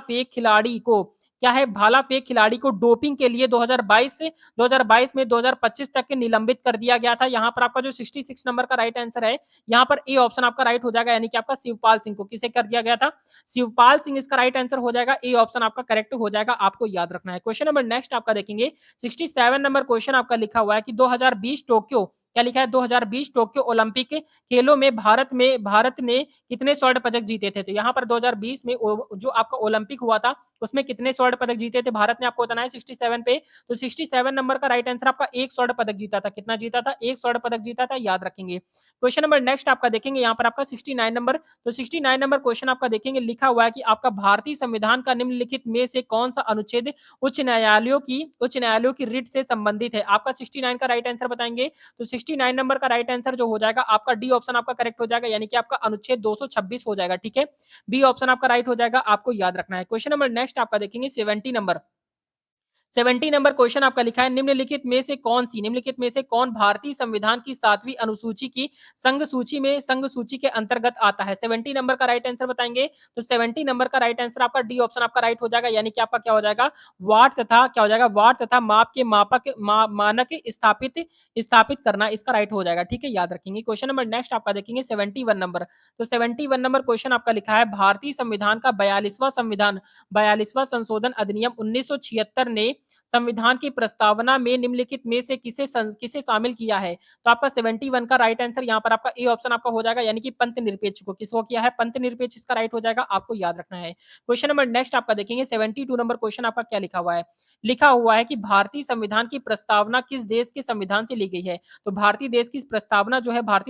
फेंक खिलाड़ी को डोपिंग के लिए 2022 में 2025 तक निलंबित कर दिया गया था। यहाँ पर आपका जो 66 नंबर का राइट आंसर है, यहाँ पर ए ऑप्शन आपका राइट हो जाएगा, यानी कि आपका शिवपाल सिंह को किसे कर दिया गया था, शिवपाल सिंह, इसका राइट आंसर हो जाएगा, ए ऑप्शन आपका करेक्ट हो जाएगा, आपको याद रखना है। क्वेश्चन नंबर नेक्स्ट आपका देखेंगे 67 नंबर क्वेश्चन आपका लिखा हुआ है कि 2020 टोक्यो क्या लिखा है, 2020 टोक्यो ओलंपिक खेलों में भारत ने कितने स्वर्ण पदक जीते थे। तो यहाँ पर 2020 में जो आपका ओलंपिक हुआ था, उसमें कितने स्वर्ण पदक जीते थे भारत ने, आपको बताना है 67 पे। तो 67 नंबर का राइट आंसर आपका एक स्वर्ण पदक जीता था। कितना जीता था, एक स्वर्ण पदक जीता था, याद रखेंगे। क्वेश्चन नंबर नेक्स्ट आपका देखेंगे यहाँ पर आपका 69 नंबर। तो 69 नंबर क्वेश्चन आपका देखेंगे, लिखा हुआ है कि आपका भारतीय संविधान का निम्नलिखित में से कौन सा अनुच्छेद उच्च न्यायालयों की रिट से संबंधित है। आपका 69 का राइट आंसर बताएंगे। तो 69 नंबर का राइट आंसर जो हो जाएगा, आपका डी ऑप्शन आपका करेक्ट हो जाएगा, यानी कि आपका अनुच्छेद 226 हो जाएगा। ठीक है, बी ऑप्शन आपका राइट हो जाएगा, आपको याद रखना है। क्वेश्चन नंबर नेक्स्ट आपका देखेंगे 70 नंबर क्वेश्चन आपका लिखा है, निम्नलिखित में से कौन भारतीय संविधान की 7वीं अनुसूची की संघ सूची के अंतर्गत आता है। 70 नंबर का राइट आंसर बताएंगे। तो 70 नंबर का राइट आंसर आपका डी ऑप्शन आपका राइट हो जाएगा, यानी कि आपका क्या हो जाएगा, वाट तथा मानक स्थापित करना, इसका राइट हो जाएगा। ठीक है, याद रखेंगे। क्वेश्चन नंबर नेक्स्ट आपका देखेंगे 71 नंबर। तो 71 नंबर क्वेश्चन आपका लिखा है, भारतीय संविधान का 42वां संशोधन अधिनियम 1976 ने संविधान की प्रस्तावना में निम्नलिखित में से किसे शामिल किया है। तो आपका 71 का राइट आंसर यहाँ पर आपका ए ऑप्शन आपका हो जाएगा, यानी कि पंथ निरपेक्ष को किसको किया है, पंथ निरपेक्ष, इसका राइट हो जाएगा, आपको याद रखना है। क्वेश्चन नंबर नेक्स्ट आपका देखेंगे 72 नंबर क्वेश्चन आपका क्या लिखा हुआ है कि भारतीय संविधान की प्रस्तावना किस देश के संविधान से ली गई है। तो भारतीय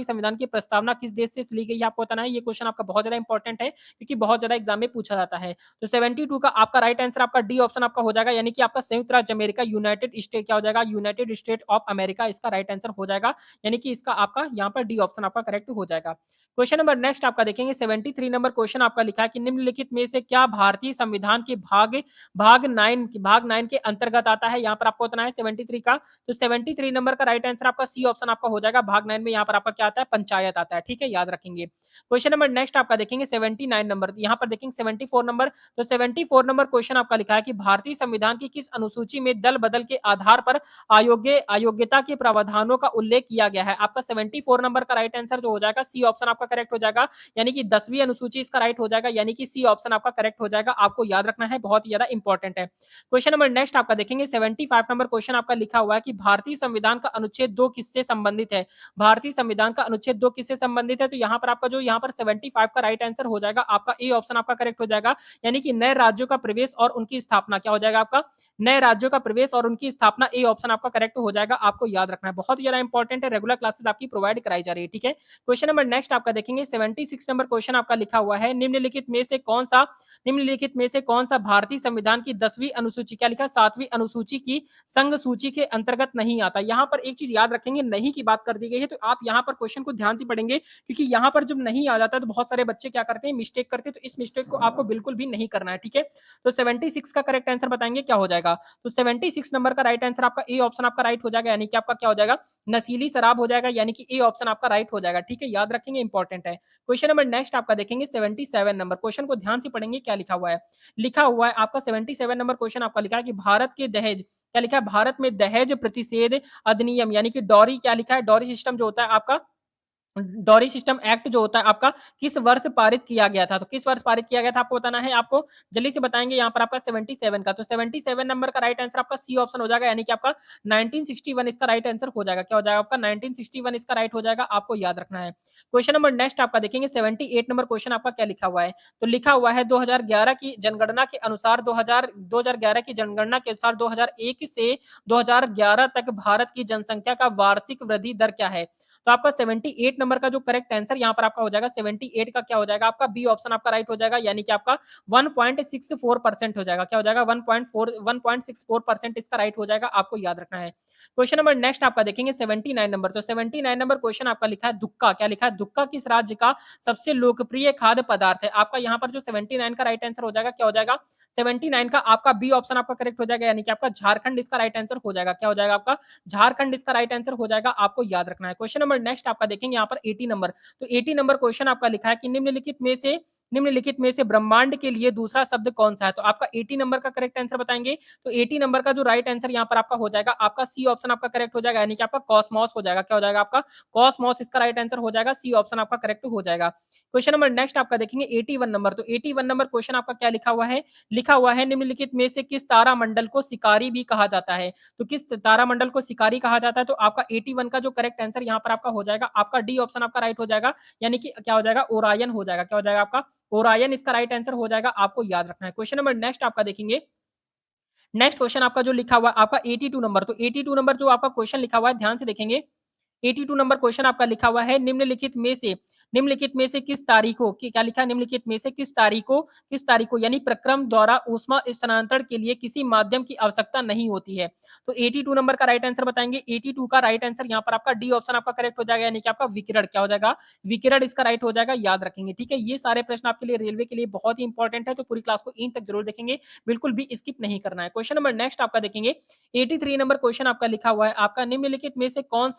संविधान की प्रस्तावना किस देश से ली गई है, आपको बताना है। ये क्वेश्चन आपका बहुत ज्यादा इंपॉर्टेंट है, क्योंकि बहुत ज्यादा एग्जाम में पूछा जाता है। तो 72 का आपका राइट आंसर आपका डी ऑप्शन आपका हो जाएगा, यानी कि आपका संयुक्त राज्य अमेरिका, यूनाइटेड स्टेट क्या हो जाएगा, यूनाइटेड स्टेट ऑफ अमेरिका, इसका राइट आंसर हो जाएगा, यानी कि इसका आपका यहाँ पर डी ऑप्शन आपका करेक्ट हो जाएगा। क्वेश्चन नंबर नेक्स्ट आपका देखेंगे 73 नंबर क्वेश्चन आपका लिखा है कि निम्नलिखित में से क्या भारतीय संविधान के भाग 9 के अंतर्गत आता है। यहाँ पर आपको बताना है 73 का। तो 73 नंबर का राइट आंसर आपका सी ऑप्शन आपका हो जाएगा, भाग 9 में यहाँ पर आपका क्या आता है, पंचायत आता है। ठीक है, याद रखेंगे। क्वेश्चन नंबर नेक्स्ट आपका देखेंगे 79 नंबर। यहाँ पर देखेंगे 74 नंबर। तो 74 नंबर क्वेश्चन आपका लिखा है कि भारतीय संविधान की किस अनुसूची में दल बदल के आधार पर अयोग्यता के प्रावधानों का उल्लेख किया गया है। आपका 74 नंबर का राइट आंसर जो हो जाएगा, सी ऑप्शन आपका करेक्ट हो जाएगा, यानी कि 10वीं अनुसूची इसका राइट हो जाएगा, यानी कि सी ऑप्शन आपका करेक्ट हो जाएगा, आपको याद रखना है, बहुत ही ज्यादा इंपॉर्टेंट है। क्वेश्चन नंबर नेक्स्ट आपका देखेंगे 75 नंबर क्वेश्चन आपका लिखा हुआ है कि भारतीय संविधान का अनुच्छेद 2 किससे संबंधित है। भारतीय संविधान का अनुच्छेद 2 किससे संबंधित है। तो यहाँ पर आपका जो यहाँ पर 75 का राइट आंसर हो जाएगा, आपका ए ऑप्शन आपका करेक्ट हो जाएगा, यानी कि नए राज्यों का प्रवेश और उनकी स्थापना क्या हो जाएगा, आपका नए नए राज्यों का प्रवेश और उनकी स्थापना, ए ऑप्शन आपका करेक्ट हो जाएगा, आपको याद रखना है। बहुत ही ज़्यादा इंपॉर्टेंट है, रेगुलर क्लासेस आपकी प्रोवाइड कराई जा रही है, ठीक है। क्वेश्चन नंबर नेक्स्ट आपका देखेंगे 76 नंबर क्वेश्चन आपका लिखा हुआ है, निम्नलिखित में से कौन सा भारतीय संविधान की 10वीं अनुसूची, क्या लिखा, 7वीं अनुसूची की संघ सूची के अंतर्गत नहीं आता। यहाँ पर एक चीज याद रखेंगे, नहीं की बात कर दी गई है, तो आप यहाँ पर क्वेश्चन को ध्यान से पढ़ेंगे, क्योंकि यहाँ पर जब नहीं आ जाता है तो बहुत सारे बच्चे क्या करते हैं, मिस्टेक करते हैं, तो इस मिस्टेक को आपको बिल्कुल भी नहीं करना है, ठीक है। तो 76 का करेक्ट आंसर बताएंगे क्या हो जाएगा, तो 76 नंबर का राइट आंसर आपका ए ऑप्शन आपका राइट हो जाएगा, यानी कि आपका क्या हो जाएगा, नशीली शराब हो जाएगा, यानी कि ए ऑप्शन आपका राइट हो जाएगा, ठीक है, याद रखेंगे, इंपॉर्टेंट है। क्वेश्चन नंबर नेक्स्ट आपका देखेंगे 77 नंबर क्वेश्चन को ध्यान से पढ़ेंगे, क्या लिखा हुआ है, लिखा हुआ है आपका 77 नंबर क्वेश्चन आपका लिखा है कि भारत के दहेज, क्या लिखा है, भारत में दहेज प्रतिषेध अधिनियम, यानी कि डॉरी, क्या लिखा है, डॉरी सिस्टम जो होता है आपका, डॉरी सिस्टम एक्ट जो होता है आपका, किस वर्ष पारित किया गया था, तो किस वर्ष पारित किया गया था आपको बताना है, आपको जल्दी से बताएंगे यहाँ पर आपका 77 का, तो 77 नंबर का राइट आंसर आपका सी ऑप्शन हो जाएगा, यानी कि आपका 1961 इसका राइट आंसर हो जाएगा, क्या हो जाएगा आपका 1961 इसका राइट हो जाएगा, आपको याद रखना है। क्वेश्चन नंबर नेक्स्ट आपका देखेंगे 78 नंबर क्वेश्चन आपका क्या लिखा हुआ है, तो लिखा हुआ है 2011 की जनगणना के अनुसार 2011 की जनगणना के अनुसार 2001 से 2011 तक भारत की जनसंख्या का वार्षिक वृद्धि दर क्या है, तो आपका 78 नंबर का जो करेक्ट आंसर यहाँ पर आपका हो जाएगा 78 का क्या हो जाएगा आपका बी ऑप्शन आपका राइट हो जाएगा, यानी कि आपका 1.64% हो जाएगा, क्या हो जाएगा 1.64% इसका राइट हो जाएगा, आपको याद रखना है। क्वेश्चन नंबर नेक्स्ट आपका देखेंगे 79 नंबर, तो 79 नंबर क्वेश्चन आपका लिखा है दुक्का, क्या लिखा है, दुक्का किस राज्य का सबसे लोकप्रिय खाद्य पदार्थ है, आपका यहाँ पर जो 79 का राइट आंसर हो जाएगा, क्या हो जाएगा 79 का आपका बी ऑप्शन आपका करेक्ट हो जाएगा, यानी कि आपका झारखंड इसका राइट आंसर हो जाएगा, क्या हो जाएगा आपका झारखंड इसका राइट आंसर हो जाएगा, आपको याद रखना है। क्वेश्चन नंबर नेक्स्ट आपका देखेंगे यहाँ पर 80 नंबर, तो 80 नंबर क्वेश्चन आपका लिखा है कि निम्नलिखित में से ब्रह्मांड के लिए दूसरा शब्द कौन सा है, तो आपका 80 नंबर का करेक्ट आंसर बताएंगे, तो 80 नंबर का जो राइट आंसर यहाँ पर आपका हो जाएगा, आपका सी ऑप्शन आपका करेक्ट हो जाएगा, यानी कि आपका कॉस्मॉस हो जाएगा, क्या हो जाएगा आपका कॉस्मॉस इसका राइट आंसर हो जाएगा, सी ऑप्शन आपका करेक्ट हो जाएगा। क्वेश्चन नंबर नेक्स्ट आपका देखेंगे 81 नंबर, तो 81 नंबर क्वेश्चन आपका क्या लिखा हुआ है निम्नलिखित में से किस तारामंडल को शिकारी भी कहा जाता है, तो किस तारामंडल को शिकारी कहा जाता है, तो आपका 81 का जो करेक्ट आंसर यहाँ पर आपका हो जाएगा, आपका डी ऑप्शन आपका राइट हो जाएगा, यानी कि क्या हो जाएगा ओरायन हो जाएगा, क्या हो जाएगा आपका ओरायन इसका राइट आंसर हो जाएगा, आपको याद रखना है। क्वेश्चन नंबर नेक्स्ट आपका देखेंगे, नेक्स्ट क्वेश्चन आपका जो लिखा हुआ है आपका 82 नंबर, तो 82 नंबर जो आपका क्वेश्चन लिखा हुआ है ध्यान से देखेंगे, 82 नंबर क्वेश्चन आपका लिखा हुआ है निम्नलिखित में से किस तारीख को, क्या लिखा है, निम्नलिखित में से किस तारीख को यानी प्रक्रम द्वारा ऊष्मा स्थानांतरण के लिए किसी माध्यम की आवश्यकता नहीं होती है, तो 82 नंबर का राइट आंसर बताएंगे, 82 का राइट आंसर यहाँ पर आपका डी ऑप्शन आपका करेक्ट हो जाएगा, यानी कि आपका विकिरण, क्या हो जाएगा विकिरण इसका राइट हो जाएगा, याद रखेंगे, ठीक है। ये सारे प्रश्न आपके लिए रेलवे के लिए बहुत ही इंपॉर्टेंट है, तो पूरी क्लास को इन तक जरूर देखेंगे, बिल्कुल भी स्किप नहीं करना है। क्वेश्चन नंबर नेक्स्ट आपका देखेंगे 83 नंबर क्वेश्चन आपका लिखा हुआ है, आपका निम्नलिखित में से कौन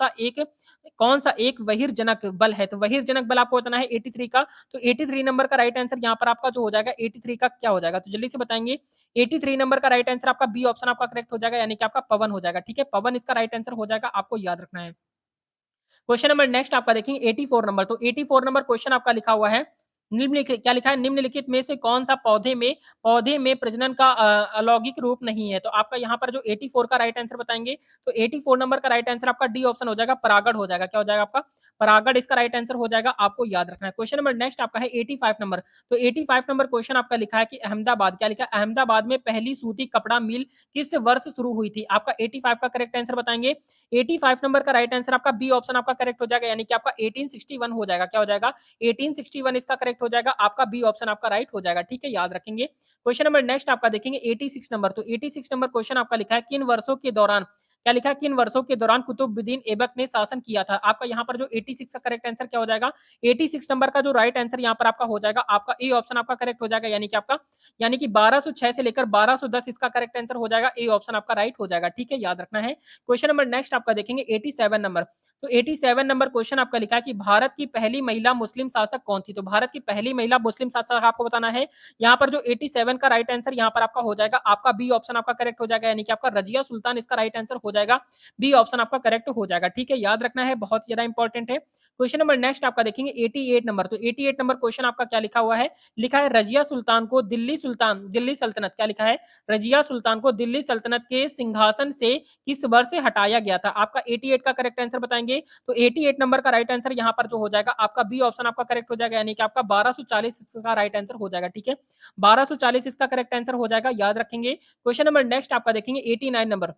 सा एक बहिर्जनक बल है, तो बहिर्जनक बल आपको बताना है 83 का, तो 83 नंबर का राइट आंसर यहाँ पर आपका जो हो जाएगा 83 का क्या हो जाएगा, तो जल्दी से बताएंगे। 83 नंबर का राइट आंसर आपका बी ऑप्शन आपका करेक्ट हो जाएगा, यानी कि आपका पवन हो जाएगा, ठीक है, पवन इसका राइट आंसर हो जाएगा, आपको याद रखना है। क्वेश्चन नंबर नेक्स्ट आपका देखेंगे 84 नंबर, तो 84 नंबर क्वेश्चन आपका लिखा हुआ है निम्नलिखित, क्या लिखा है, निम्नलिखित में से कौन सा पौधे में प्रजनन का अलौकिक रूप नहीं है, तो आपका यहाँ पर जो 84 का राइट आंसर बताएंगे, तो 84 नंबर का राइट आंसर आपका डी ऑप्शन हो जाएगा, परागण हो जाएगा, क्या हो जाएगा आपका परागण इसका राइट आंसर हो जाएगा, आपको याद रखना है। क्वेश्चन नंबर नेक्स्ट आपका है 85 नंबर, तो 85 नंबर क्वेश्चन आपका लिखा है कि अहमदाबाद, क्या लिखा है, अहमदाबाद में पहली सूती कपड़ा मिल किस वर्ष शुरू हुई थी, आपका 85 का करेक्ट आंसर बताएंगे। 85 नंबर का राइट आंसर आपका बी ऑप्शन आपका करेक्ट हो जाएगा, यानी कि आपका 1861 हो जाएगा, क्या हो जाएगा 1861 इसका करेक्ट हो जाएगा, आपका बी ऑप्शन आपका राइट हो जाएगा, ठीक है, याद रखेंगे। क्वेश्चन नंबर नेक्स्ट आपका देखेंगे 86 नंबर, तो 86 नंबर क्वेश्चन आपका लिखा है किन वर्षों के दौरान, क्या लिखा है, किन वर्षों के दौरान कुतुबुद्दीन ऐबक ने शासन किया था, आपका यहाँ पर जो 86 का करेक्ट आंसर क्या हो जाएगा, 86 नंबर का जो राइट आंसर यहाँ पर आपका हो जाएगा, आपका ए ऑप्शन आपका करेक्ट हो जाएगा, यानी कि 1206 से लेकर 1210 इसका करेक्ट आंसर हो जाएगा, ए ऑप्शन आपका राइट हो जाएगा, ठीक है, याद रखना है। क्वेश्चन नंबर नेक्स्ट आपका देखेंगे 87 नंबर, तो 87 नंबर क्वेश्चन आपका लिखा है कि भारत की पहली महिला मुस्लिम शासक कौन थी, तो भारत की पहली महिला मुस्लिम शासक आपको बताना है। यहाँ पर जो 87 का राइट आंसर यहाँ पर आपका हो जाएगा, आपका बी ऑप्शन आपका करेक्ट हो जाएगा, यानी कि आपका रजिया सुल्तान इसका राइट आंसर हो जाएगा, बी ऑप्शन आपका करेक्ट हो जाएगा। ठीक है, याद रखना है, बहुत ज्यादा इंपॉर्टेंट है। क्वेश्चन नंबर नेक्स्ट आपका देखेंगे 88 नंबर। तो 88 नंबर क्वेश्चन आपका क्या लिखा हुआ है, लिखा है रजिया सुल्तान को दिल्ली सल्तनत, क्या लिखा है, रजिया सुल्तान को दिल्ली सल्तनत के सिंहासन से किस वर्ष से हटाया गया था। आपका 88 का करेक्ट आंसर बताएंगे। तो 88 नंबर का राइट आंसर यहाँ पर जो हो जाएगा आपका बी ऑप्शन आपका करेक्ट हो जाएगा, यानी कि आपका 1240 इसका राइट आंसर हो जाएगा। ठीक है, 1240 इसका करेक्ट आंसर हो जाएगा, याद रखेंगे। क्वेश्चन नंबर नेक्स्ट आपका देखेंगे 89 नंबर।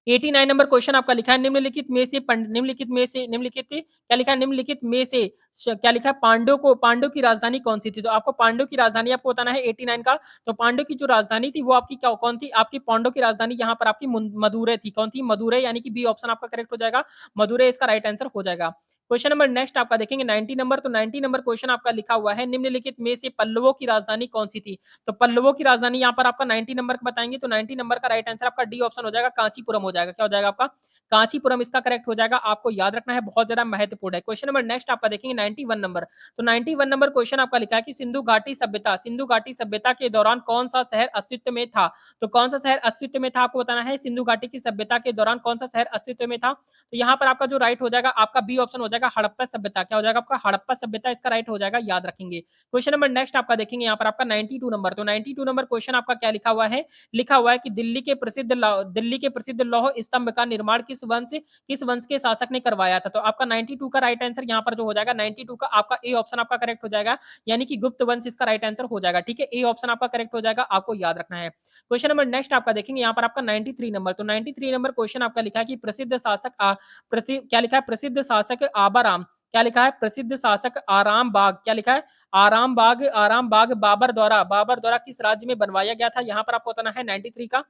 89 नंबर क्वेश्चन आपका लिखा है निम्नलिखित क्या लिखा है, निम्नलिखित में से क्या लिखा है, पांडव की राजधानी कौन सी थी। तो आपको पांडव की राजधानी आपको बताना है 89 का। तो पांडव की जो राजधानी थी वो आपकी क्या कौन थी, आपकी पांडव की राजधानी यहाँ पर आपकी मदुरै थी। कौन थी, मदुरै, यानी कि बी ऑप्शन आपका करेक्ट हो जाएगा, मदुरै इसका राइट आंसर हो जाएगा। क्वेश्चन नंबर नेक्स्ट आपका देखेंगे 90 नंबर। तो 90 नंबर क्वेश्चन आपका लिखा हुआ है निम्नलिखित में से पल्लवों की राजधानी कौन सी थी। तो पल्लवों की राजधानी यहाँ पर आपका 90 नंबर का बताएंगे। तो 90 नंबर का राइट आंसर आपका डी ऑप्शन हो जाएगा, कांचीपुरम हो जाएगा। क्या हो जाएगा आपका, कांचीपुरम इसका करेक्ट हो जाएगा। आपको याद रखना है, बहुत ज्यादा महत्वपूर्ण है। क्वेश्चन नंबर नेक्स्ट आपका देखेंगे 91 नंबर। तो 91 नंबर क्वेश्चन आपका लिखा है कि सिंधु घाटी सभ्यता के दौरान कौन सा शहर अस्तित्व में था। तो कौन सा शहर अस्तित्व में था आपको बताना है, सिंधु घाटी की सभ्यता के दौरान कौन सा शहर अस्तित्व में था। तो यहाँ पर आपका जो राइट हो जाएगा आपका बी ऑप्शन हो जाएगा, हड़प्पा सभ्यता। क्या हो जाएगा आपका, हड़प्पा सभ्यता इसका राइट हो जाएगा, याद रखेंगे। क्वेश्चन नंबर नेक्स्ट आपका देखेंगे यहाँ पर आपका 92 नंबर। तो 92 नंबर क्वेश्चन आपका क्या लिखा हुआ है, लिखा हुआ है कि दिल्ली के प्रसिद्ध लौह स्तंभ का निर्माण किस वंश के शासक ने करवाया था। तो आपका 92 का राइट आंसर यहाँ पर जो हो जाएगा 92 का आपका ए ऑप्शन आपका करेक्ट हो जाएगा, यानी कि गुप्त वंश इसका राइट आंसर हो जाएगा। ठीक है, ए ऑप्शन आपका करेक्ट हो जाएगा, आपको याद रखना है। क्वेश्चन नंबर नेक्स्ट आपका देखेंगे यहाँ पर आपका 93 नंबर। तो 93 नंबर क्वेश्चन आपका लिखा है कि क्या लिखा है, प्रसिद्ध शासक आबाराम, क्या लिखा है, प्रसिद्ध शासक आराम बाग, क्या लिखा है, आराम बाग बाबर द्वारा किस राज्य में बनवाया गया था। यहाँ पर आपको बताना है 93 का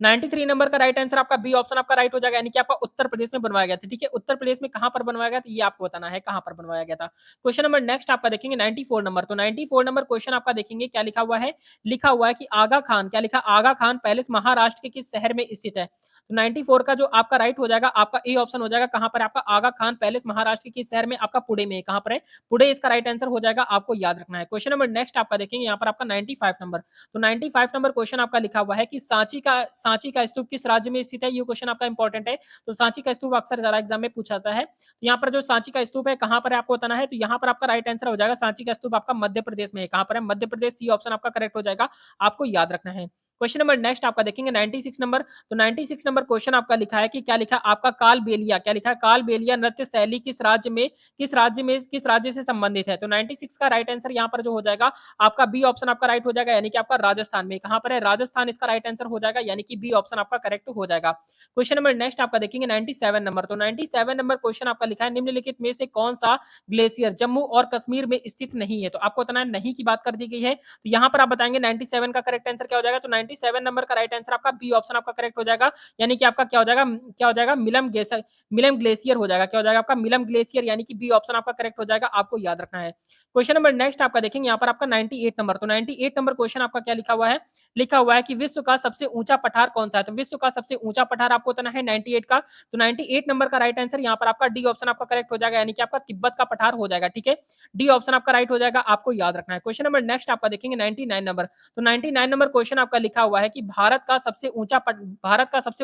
93 नंबर का राइट आंसर आपका बी ऑप्शन आपका राइट हो जाएगा, यानी कि आपका उत्तर प्रदेश में बनवाया गया था। ठीक है, उत्तर प्रदेश में कहां पर बनवाया गया था ये आपको बताना है, कहां पर बनवाया गया था। क्वेश्चन नंबर नेक्स्ट आपका देखेंगे 94 नंबर। तो 94 नंबर क्वेश्चन आपका देखेंगे क्या लिखा हुआ है, लिखा हुआ है कि आगा खान, क्या लिखा, आगा खान पैलेस महाराष्ट्र के किस शहर में स्थित है। तो 94 का जो आपका राइट हो जाएगा आपका ए ऑप्शन हो जाएगा, कहां पर आपका आगा खान पैलेस महाराष्ट्र के किस शहर में, आपका पुणे में, कहां पर है, पुणे इसका राइट आंसर हो जाएगा, आपको याद रखना है। क्वेश्चन नंबर नेक्स्ट आपका देखेंगे यहाँ पर आपका 95 नंबर। तो 95 नंबर क्वेश्चन आपका लिखा हुआ है कि सांची का स्तूप किस राज्य में स्थित है। ये क्वेश्चन आपका इंपॉर्टेंट है। तो सांची का स्तूप अक्सर ज़्यादा एग्जाम में पूछा जाता है। तो यहाँ पर जो सांची का स्तूप है कहाँ पर है आपको बताना है। तो यहाँ पर आपका राइट आंसर हो जाएगा सांची का स्तूप आपका मध्य प्रदेश में है। कहाँ पर है, मध्य प्रदेश, सी ऑप्शन आपका करेक्ट हो जाएगा, आपको याद रखना है। क्वेश्चन नंबर नेक्स्ट आपका देखेंगे 96 नंबर। तो 96 नंबर क्वेश्चन आपका लिखा है कि क्या लिखा है आपका कालबेलिया, क्या लिखा है, कालबेलिया नृत्य शैली किस राज्य से संबंधित है। तो 96 का राइट आंसर यहाँ पर जो हो जाएगा आपका बी ऑप्शन आपका राइट हो जाएगा, यानी कि आपका राजस्थान में, कहां पर है, राजस्थान इसका राइट आंसर हो जाएगा, यानी कि बी ऑप्शन आपका करेक्ट हो जाएगा। क्वेश्चन नंबर नेक्स्ट आपका देखेंगे 97 नंबर। तो 97 नंबर क्वेश्चन आपका लिखा है निम्नलिखित में से कौन सा ग्लेशियर जम्मू और कश्मीर में स्थित नहीं है। तो आपको बताना है, नहीं की बात कर दी गई है। तो यहाँ पर आप बताएंगे 97 का करेक्ट आंसर क्या हो जाएगा। तो 97 नंबर का राइट आंसर आपका बी ऑप्शन आपका करेक्ट हो जाएगा, यानी कि आपका क्या हो जाएगा, मिलम ग्लेशियर हो जाएगा। क्या हो जाएगा आपका, मिलम ग्लेशियर, यानी कि बी ऑप्शन आपका करेक्ट हो जाएगा, आपको याद रखना है। क्वेश्चन नंबर नेक्स्ट आपका देखेंगे यहाँ पर आपका 98 नंबर। तो 98 नंबर क्वेश्चन आपका क्या लिखा हुआ है, लिखा हुआ है कि विश्व का सबसे ऊंचा पठार कौन सा है। तो विश्व का सबसे ऊंचा पठार आपको बताना है 98 का। तो 98 नंबर का राइट आंसर यहाँ पर आपका डी ऑप्शन आपका करेक्ट हो जाएगा, यानी कि आपका तिब्बत का पठार हो जाएगा। ठीक है, डी ऑप्शन आपका राइट हो जाएगा, आपको याद रखना है। क्वेश्चन नंबर नेक्स्ट आपका देखेंगे 99 नंबर। तो 99 नंबर क्वेश्चन आपका लिखा हुआ है कि भारत का सबसे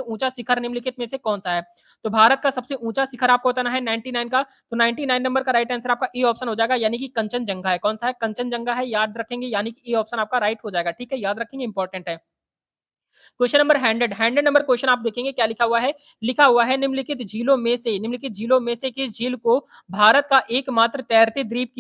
ऊंचा शिखर निम्नलिखित में से कौन सा है। तो भारत का सबसे ऊंचा शिखर आपको बताना है 99 का। तो 99 नंबर का राइट आंसर आपका ए ऑप्शन हो जाएगा, यानी कि कंचनजंगा है। कौन सा है, कंचनजंगा है, याद रखेंगे, यानी कि ए ऑप्शन आपका राइट हो जाएगा। ठीक है, याद रखेंगे, इंपॉर्टेंट है। क्वेश्चन नंबर 100 नंबर क्वेश्चन आप देखेंगे क्या लिखा हुआ है, लिखा हुआ है निम्नलिखित झीलों में से किस झील को भारत का एकमात्र तैरते द्वीप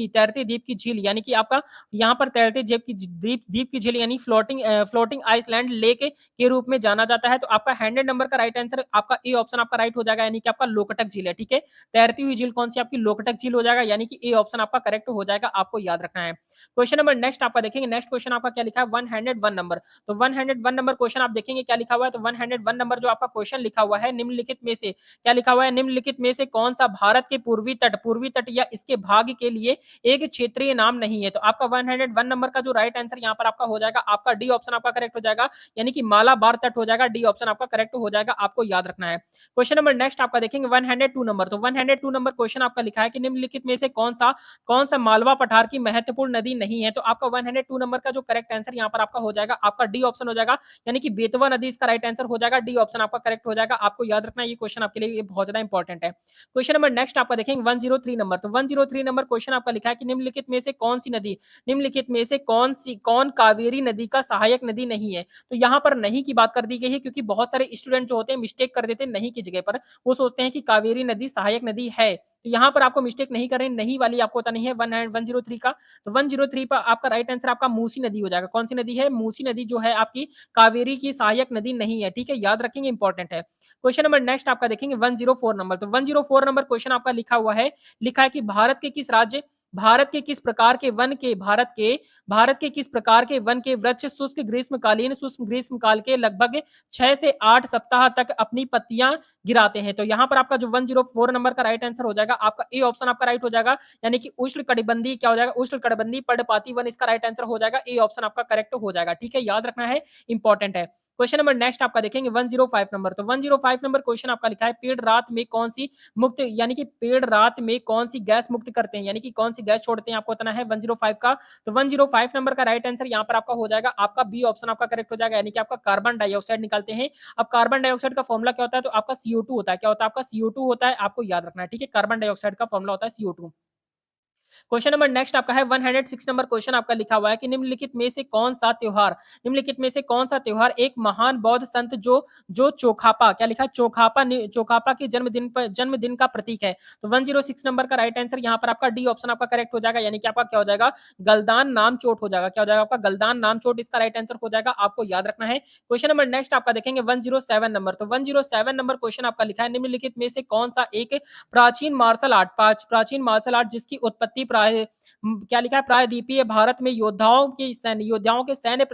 की झील, यानी कि आपका यहाँ पर तैरते द्वीप की झील, यानी फ्लोटिंग आइसलैंड लेक के रूप में जाना जाता है। तो आपका 100 नंबर का राइट आंसर आपका ए ऑप्शन आपका राइट हो जाएगा, यानी कि आपका लोकटक झील है। ठीक है, तैरती हुई झील कौन सी आपकी, लोकटक झील हो जाएगा, यानी कि ए ऑप्शन आपका करेक्ट हो जाएगा, आपको याद रखना है। क्वेश्चन नंबर नेक्स्ट आपका देखेंगे, नेक्स्ट क्वेश्चन आपका क्या लिखा है 101 नंबर। तो 101 नंबर क्वेश्चन आप देखेंगे क्या लिखा हुआ है। तो 101 नंबर जो आपका क्वेश्चन लिखा हुआ है निम्नलिखित में से, क्या लिखा हुआ है, निम्नलिखित में से कौन सा भारत के पूर्वी तट या इसके भाग के लिए एक क्षेत्रीय नाम नहीं है। तो आपका 101 नंबर का जो राइट आंसर यहाँ पर आपका हो जाएगा, आपका डी ऑप्शन आपका करेक्ट हो जाएगा, यानी कि मालाबार तट हो जाएगा, डी ऑप्शन आपका करेक्ट हो जाएगा, आपको याद रखना है। क्वेश्चन नंबर नेक्स्ट आपका देखेंगे 102 नंबर। तो 102 नंबर क्वेश्चन आपका लिखा है कि निम्नलिखित में से कौन सा मालवा पठार की महत्वपूर्ण नदी नहीं है। तो आपका 102 नंबर का जो करेक्ट आंसर यहाँ पर आपका हो जाएगा, आपका डी ऑप्शन हो जाएगा, यानी कि बेतवा नदी इसका राइट आंसर हो जाएगा, डी ऑप्शन आपका करेक्ट हो जाएगा। आपको याद रखना है ये क्वेश्चन आपके लिए ये बहुत ज्यादा इंपॉर्टेंट है। क्वेश्चन नंबर नेक्स्ट आपका देखेंगे 103 नंबर। तो 103 नंबर क्वेश्चन आपका लिखा है कि निम्नलिखित में से कौन सी नदी, निम्नलिखित में से कौन कावेरी नदी का सहायक नदी नहीं है। तो यहाँ पर नहीं की बात कर दी गई है, क्योंकि बहुत सारे स्टूडेंट जो होते हैं मिस्टेक कर देते हैं नहीं की जगह पर, वो सोचते हैं कि कावेरी नदी सहायक नदी है। तो यहाँ पर आपको मिस्टेक नहीं करें, नहीं वाली आपको पता नहीं है 103 का। तो 103 पर आपका राइट आंसर आपका मूसी नदी हो जाएगा। कौन सी नदी है? मूसी नदी जो है आपकी कावेरी की सहायक नदी नहीं है। ठीक है, याद रखेंगे, इंपॉर्टेंट है। क्वेश्चन नंबर नेक्स्ट आपका देखेंगे 104 नंबर। तो 104 नंबर क्वेश्चन आपका लिखा है कि भारत के किस प्रकार के वन के भारत के किस प्रकार के वन के वृक्ष शुष्क ग्रीष्म काल के लगभग 6 से 8 सप्ताह तक अपनी पत्तियां गिराते हैं। तो यहाँ पर आपका जो 104 नंबर का राइट आंसर हो जाएगा आपका ए ऑप्शन आपका राइट हो जाएगा, यानी कि उष्ण कटिबंधी क्या हो जाएगा, उष्ण कटिबंधी पर्णपाती वन इसका राइट आंसर हो जाएगा, ए ऑप्शन आपका करेक्ट हो जाएगा। ठीक है, याद रखना है, इंपॉर्टेंट है। क्वेश्चन नंबर नेक्स्ट आपका देखेंगे 105 नंबर। तो 105 नंबर क्वेश्चन आपका लिखा है पेड़ रात में कौन सी मुक्त, यानी कि पेड़ रात में कौन सी गैस मुक्त करते हैं, यानी कि कौन सी गैस छोड़ते हैं, आपको बताना है 105 का। तो 105 नंबर का राइट आंसर यहाँ पर आपका हो जाएगा आपका बी ऑप्शन आपका करेक्ट हो जाएगा, यानी कि आपका कार्बन डाइऑक्साइड निकालते हैं। अब कार्बन डाइऑक्साइड का फॉर्मुला क्या होता है? तो आपका CO2 होता है। क्या होता है? आपका CO2 होता है, आपको याद रखना है। ठीक है, कार्बन डाइऑक्साइड का फॉर्मुला होता है CO2। क्वेश्चन नंबर नेक्स्ट आपका है 106 नंबर क्वेश्चन आपका लिखा हुआ है कि निम्नलिखित में से कौन सा त्योहार एक महान बौद्ध संत जो चौखापा क्या लिखा है चौखापा के जन्मदिन का प्रतीक है। तो 106 नंबर का राइट आंसर यहाँ पर आपका डी ऑप्शन आपका करेक्ट हो जाएगा, यानी कि आपका क्या हो जाएगा, गलदान नाम चोट हो जाएगा। क्या हो जाएगा आपका? गलदान नाम चोट इसका राइट आंसर हो जाएगा, आपको याद रखना है। क्वेश्चन नंबर नेक्स्ट आपका देखेंगे 107 नंबर। तो 107 नंबर क्वेश्चन आपका लिखा है निम्नलिखित में से कौन सा एक प्राचीन मार्शल आर्ट जिसकी उत्पत्ति क्या लिखा है, प्रायद्वीपीय भारत में योद्धाओं के सैन्य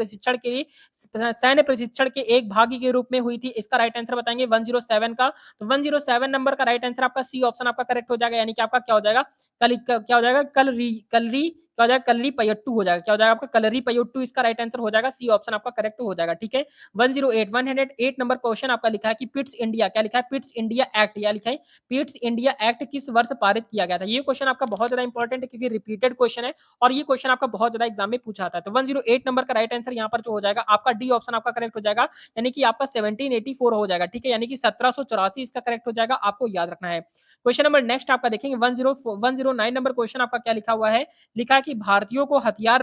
प्रशिक्षण के एक भाग के रूप में हुई थी। इसका राइट आंसर बताएंगे 107 का। तो 107 नंबर का राइट आंसर आपका सी ऑप्शन आपका करेक्ट हो जाएगा, यानी कि आपका क्या हो जाएगा, क्या हो जाएगा, कलरी क्या हो जाएगा, कलरी पयट्टू हो जाएगा। क्या हो जाएगा आपका? कलरी पयट्टू इसका राइट आंसर हो जाएगा, सी ऑप्शन आपका करेक्ट हो जाएगा। ठीक है, 108 नंबर क्वेश्चन आपका लिखा है कि पिट्स इंडिया क्या लिखा है, पिट्स इंडिया एक्ट या लिखा है पिट्स इंडिया एक्ट किस वर्ष पारित किया गया था। ये क्वेश्चन आपका बहुत ज्यादा इंपॉर्टेंट है, क्योंकि रिपीटेड क्वेश्चन है और ये क्वेश्चन आपका बहुत ज्यादा एग्जाम में पूछा था। तो 108 नंबर का राइट आंसर यहाँ पर जो हो जाएगा आपका डी ऑप्शन आपका करेक्ट हो जाएगा, यानी कि आपका 1784 हो जाएगा। ठीक है, यानी कि 1784 इसका करेक्ट हो जाएगा, आपको याद रखना है। क्वेश्चन नंबर नेक्स्ट आपका देखेंगे 109 नंबर क्वेश्चन आपका क्या लिखा हुआ है, लिखा है कि भारतीयों को हथियार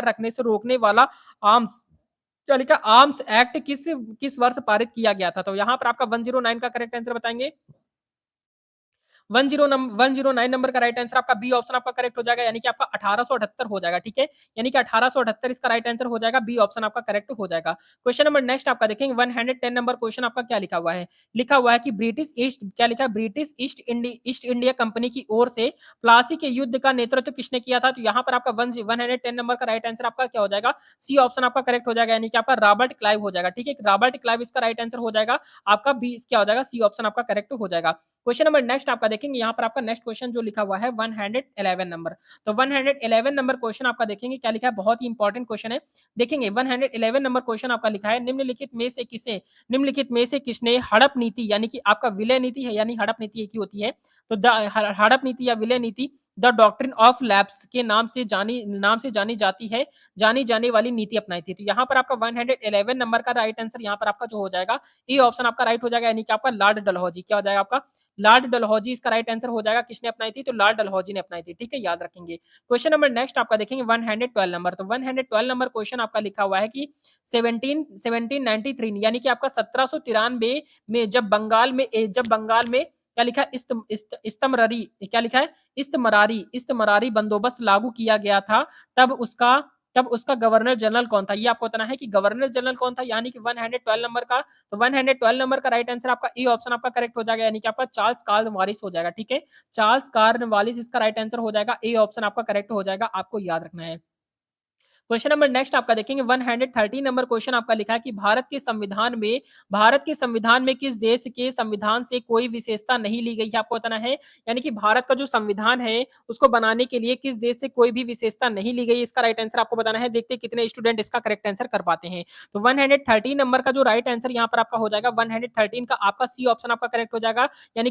रखने से रोकने वाला आर्म्स क्या लिखा, आर्म्स एक्ट किस वर्ष पारित किया गया था। तो यहाँ पर आपका 109 का करेक्ट आंसर बताएंगे। 109 नंबर का राइट आंसर आपका बी ऑप्शन आपका करेक्ट हो जाएगा, यानी कि आपका 1878 हो जाएगा। ठीक है, यानी कि 1878 इसका राइट आंसर हो जाएगा, बी ऑप्शन आपका करेक्ट हो जाएगा। क्वेश्चन नंबर नेक्स्ट आपका देखेंगे 110 नंबर क्वेश्चन आपका क्या लिखा हुआ है कि ब्रिटिश ईस्ट इंडिया कंपनी की ओर से प्लासी के युद्ध का नेतृत्व किसने किया था। तो यहाँ पर आपका 110 नंबर का राइट आंसर आपका क्या हो जाएगा, सी ऑप्शन आपका करेक्ट हो जाएगा, यानी कि आपका रॉबर्ट क्लाइव हो जाएगा। ठीक है, रॉबर्ट क्लाइव इसका राइट आंसर हो जाएगा, आपका बी क्या हो जाएगा, सी ऑप्शन आपका करेक्ट हो जाएगा। क्वेश्चन नंबर नेक्स्ट आपका देखेंगे, यहाँ पर आपका नेक्स्ट क्वेश्चन जो लिखा हुआ है 111 नंबर। तो 111 नंबर क्वेश्चन आपका देखेंगे क्या लिखा है, बहुत ही इंपॉर्टेंट क्वेश्चन है। देखेंगे 111 नंबर क्वेश्चन आपका लिखा है निम्नलिखित में से किसने हड़प नीति, यानी कि आपका विलय नीति है, यानी हड़प नीति एक ही होती है। तो हड़प नीति या विलय नीति द डॉक्ट्रिन ऑफ लैप्स के नाम से जानी जाने वाली नीति अपनाई थी। तो यहाँ पर आपका 111 नंबर का राइट आंसर यहाँ पर आपका जो हो जाएगा, ए ऑप्शन आपका राइट हो जाएगा, यानी कि आपका लॉर्ड डलहौजी क्या हो जाएगा, आपका लॉर्ड डलहौजी इसका राइट आंसर हो जाएगा। किसने अपनाई थी? तो लॉर्ड डलहौजी ने अपनाई थी। ठीक है, याद रखेंगे। क्वेश्चन नंबर नेक्स्ट आपका देखेंगे 112 नंबर। तो 112 नंबर क्वेश्चन आपका लिखा हुआ है कि 1793 यानी कि आपका 1793 में जब बंगाल में क्या लिखा है, इस्तमरारी बंदोबस्त लागू किया गया था, तब उसका तब उसका गवर्नर जनरल कौन था। ये आपको बताना है कि गवर्नर जनरल कौन था, यानी कि 112 नंबर का। तो 112 नंबर का राइट आंसर आपका ए ऑप्शन आपका करेक्ट हो जाएगा, यानी कि आपका चार्ल्स कॉर्नवालिस हो जाएगा। ठीक है, चार्ल्स कॉर्नवालिस इसका राइट आंसर हो जाएगा, ए ऑप्शन आपका करेक्ट हो जाएगा, आपको याद रखना है। क्वेश्चन नंबर नेक्स्ट आपका देखेंगे 113 नंबर क्वेश्चन आपका लिखा है कि भारत के संविधान में किस देश के संविधान से कोई विशेषता नहीं ली गई है, आपको बताना है। यानी कि भारत का जो संविधान है उसको बनाने के लिए किस देश से कोई भी विशेषता नहीं ली गई, इसका राइट आंसर आपको बताना है। देखते कितने स्टूडेंट इसका करेक्ट आंसर कर पाते हैं। तो 113 नंबर का जो राइट आंसर यहाँ पर आपका हो जाएगा 113 का आपका सी ऑप्शन आपका करेक्ट हो जाएगा, यानी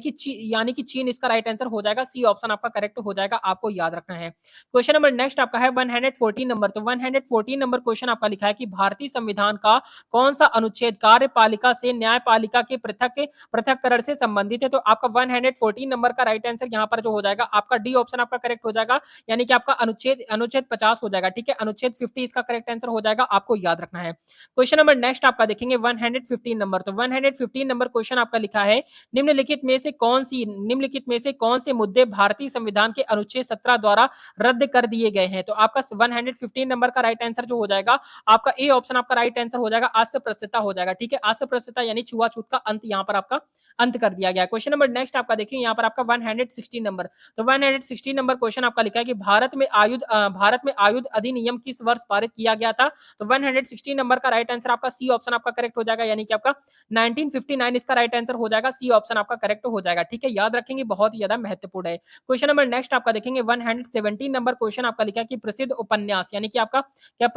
कि चीन इसका राइट आंसर हो जाएगा, सी ऑप्शन आपका करेक्ट हो जाएगा, आपको याद रखना है। क्वेश्चन नंबर नेक्स्ट आपका है 114 नंबर। तो 114 नंबर क्वेश्चन आपका लिखा है कि भारतीय संविधान का कौन सा अनुच्छेद कार्यपालिका से न्यायपालिका के पृथककरण से संबंधित है? तो आपका 114 नंबर का राइट आंसर यहाँ पर जो हो जाएगा आपका डी ऑप्शन आपका करेक्ट हो जाएगा, यानी कि आपका अनुच्छेद अनुच्छेद 50 हो जाएगा। ठीक है, अनुच्छेद 50 इसका करेक्ट आंसर हो जाएगा, आपको याद रखना है। क्वेश्चन नंबर नेक्स्ट आपका देखेंगे 115 नंबर। तो 115 नंबर क्वेश्चन आपका लिखा है निम्नलिखित में से कौन से मुद्दे भारतीय संविधान के अनुच्छेद 17 द्वारा रद्द कर दिए गए हैं? तो आपका 115 नंबर का राइट आंसर जो हो जाएगा आपका ए ऑप्शन आपका राइट आंसर हो जाएगा, आस्यप्रसन्नता हो जाएगा। ठीक है, आस्यप्रसन्नता यानी छुआछूत का अंत यहाँ पर आपका अंत कर दिया गया। क्वेश्चन नंबर नेक्स्ट आपका देखिए यहाँ पर आपका 116 नंबर। तो 116 नंबर क्वेश्चन आपका लिखा है कि भारत में आयुध अधिनियम किस वर्ष पारित किया गया था? तो 116 नंबर का राइट आंसर आपका सी ऑप्शन आपका करेक्ट हो जाएगा, यानी कि आपका 1959 इसका राइट आंसर हो जाएगा, सी ऑप्शन आपका करेक्ट हो जाएगा। ठीक है, याद रखेंगे, बहुत ही ज्यादा महत्वपूर्ण है। क्वेश्चन नंबर नेक्स्ट आपका देखेंगे 117 नंबर क्वेश्चन आपका लिखा है कि प्रसिद्ध उपन्यास यानी कि आपका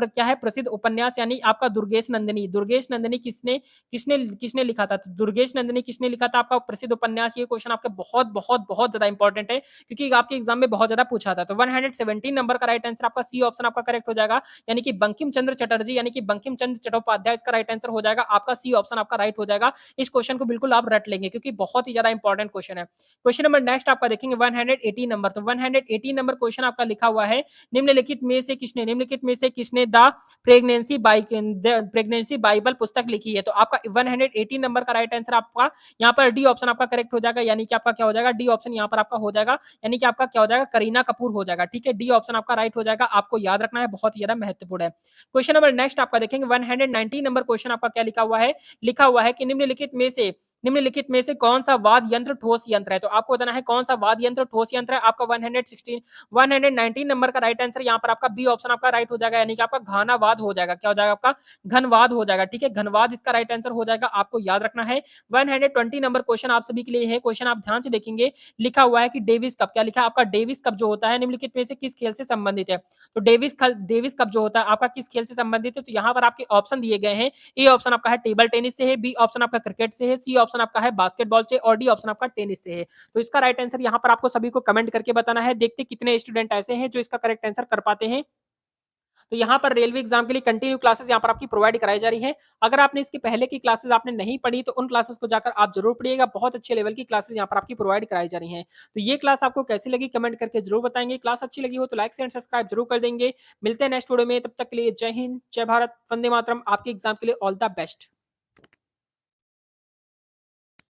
क्या है प्रसिद्ध उपन्यास यानी आपका दुर्गेश नंदिनी। दुर्गेश नंदिनी किसने किसने किसने लिखा था? तो दुर्गेश नंदिनी किसने लिखा था आपका प्रसिद्ध उपन्यास? ये क्वेश्चन आपका बहुत बहुत बहुत ज्यादा इंपॉर्टेंट है क्योंकि आपके एग्जाम में बहुत ज्यादा पूछा था। तो 117 नंबर का राइट आंसर आपका सी ऑप्शन आपका करेक्ट हो जाएगा, यानी कि बंकिम चंद्र चटर्जी यानी कि बंकिम चंद्र चट्टोपाध्याय इसका राइट आंसर हो जाएगा, आपका सी ऑप्शन आपका राइट हो जाएगा। इस क्वेश्चन को बिल्कुल आप रट लेंगे क्योंकि बहुत ही ज्यादा इंपॉर्टेंट क्वेश्चन है। क्वेश्चन नंबर नेक्स्ट आपका देखेंगे 118 नंबर। तो 118 नंबर क्वेश्चन आपका लिखा हुआ है निम्नलिखित में से किसने द प्रेगनेंसी बाइबल पुस्तक लिखी है? तो आपका 118 नंबर का राइट आंसर आपका यहाँ पर डी ऑप्शन आपका करेक्ट हो जाएगा, यानी कि आपका क्या हो जाएगा डी ऑप्शन यहाँ पर आपका हो जाएगा, यानी कि आपका क्या हो जाएगा करीना कपूर हो जाएगा। ठीक है, डी ऑप्शन आपका राइट हो जाएगा, आपको याद रखना है, बहुत ही ज्यादा महत्वपूर्ण है। क्वेश्चन नंबर नेक्स्ट आपका देखेंगे 119 नंबर क्वेश्चन आपका क्या लिखा हुआ है कि निम्नलिखित में से कौन सा वाद्य यंत्र ठोस यंत्र है? तो आपको बताना है कौन सा वाद्य यंत्र ठोस यंत्र है। आपका 119 नंबर का राइट आंसर यहाँ पर आपका बी ऑप्शन आपका राइट हो जाएगा, यानी कि आपका घानावाद हो जाएगा। क्या हो जाएगा आपका घनवाद हो जाएगा। ठीक है, घनवाद इसका राइट आंसर हो जाएगा, आपको याद रखना है। 120 नंबर क्वेश्चन आप सभी के लिए है, क्वेश्चन आप ध्यान से देखेंगे। लिखा हुआ है कि डेविस कप, क्या लिखा है आपका डेविस कप जो होता है निम्नलिखित में से किस खेल से संबंधित है? तो डेविस कप जो होता है आपका किस खेल से संबंधित है? तो यहाँ पर आपके ऑप्शन दिए गए हैं, ए ऑप्शन आपका है टेबल टेनिस से है, बी ऑप्शन आपका क्रिकेट से है, सी ऑप्शन आपका है बास्केटबॉल से और डी ऑप्शन आपका टेनिस से है। तो इसका राइट आंसर यहाँ पर आपको सभी को कमेंट करके बताना है। देखते कितने स्टूडेंट ऐसे हैं जो इसका करेक्ट आंसर कर पाते हैं। तो यहाँ पर रेलवे एग्जाम के लिए कंटिन्यू क्लासेस यहाँ पर आपकी प्रोवाइड कराई जा रही है। अगर आपने इसके पहले की क्लासेस आपने नहीं पढ़ी तो उन क्लासेस को जाकर आप जरूर पढ़िएगा, बहुत अच्छे लेवल की क्लासेस यहाँ पर आपकी प्रोवाइड कराई जा रही है। तो ये क्लास आपको कैसी लगी कमेंट करके जरूर बताएंगे। क्लास अच्छी लगी हो तो लाइक एंड सब्सक्राइब जरूर कर देंगे। मिलते हैं नेक्स्ट वीडियो में, तब तक के लिए जय हिंद, जय भारत, वंदे मातरम। आपके एग्जाम के लिए ऑल द बेस्ट।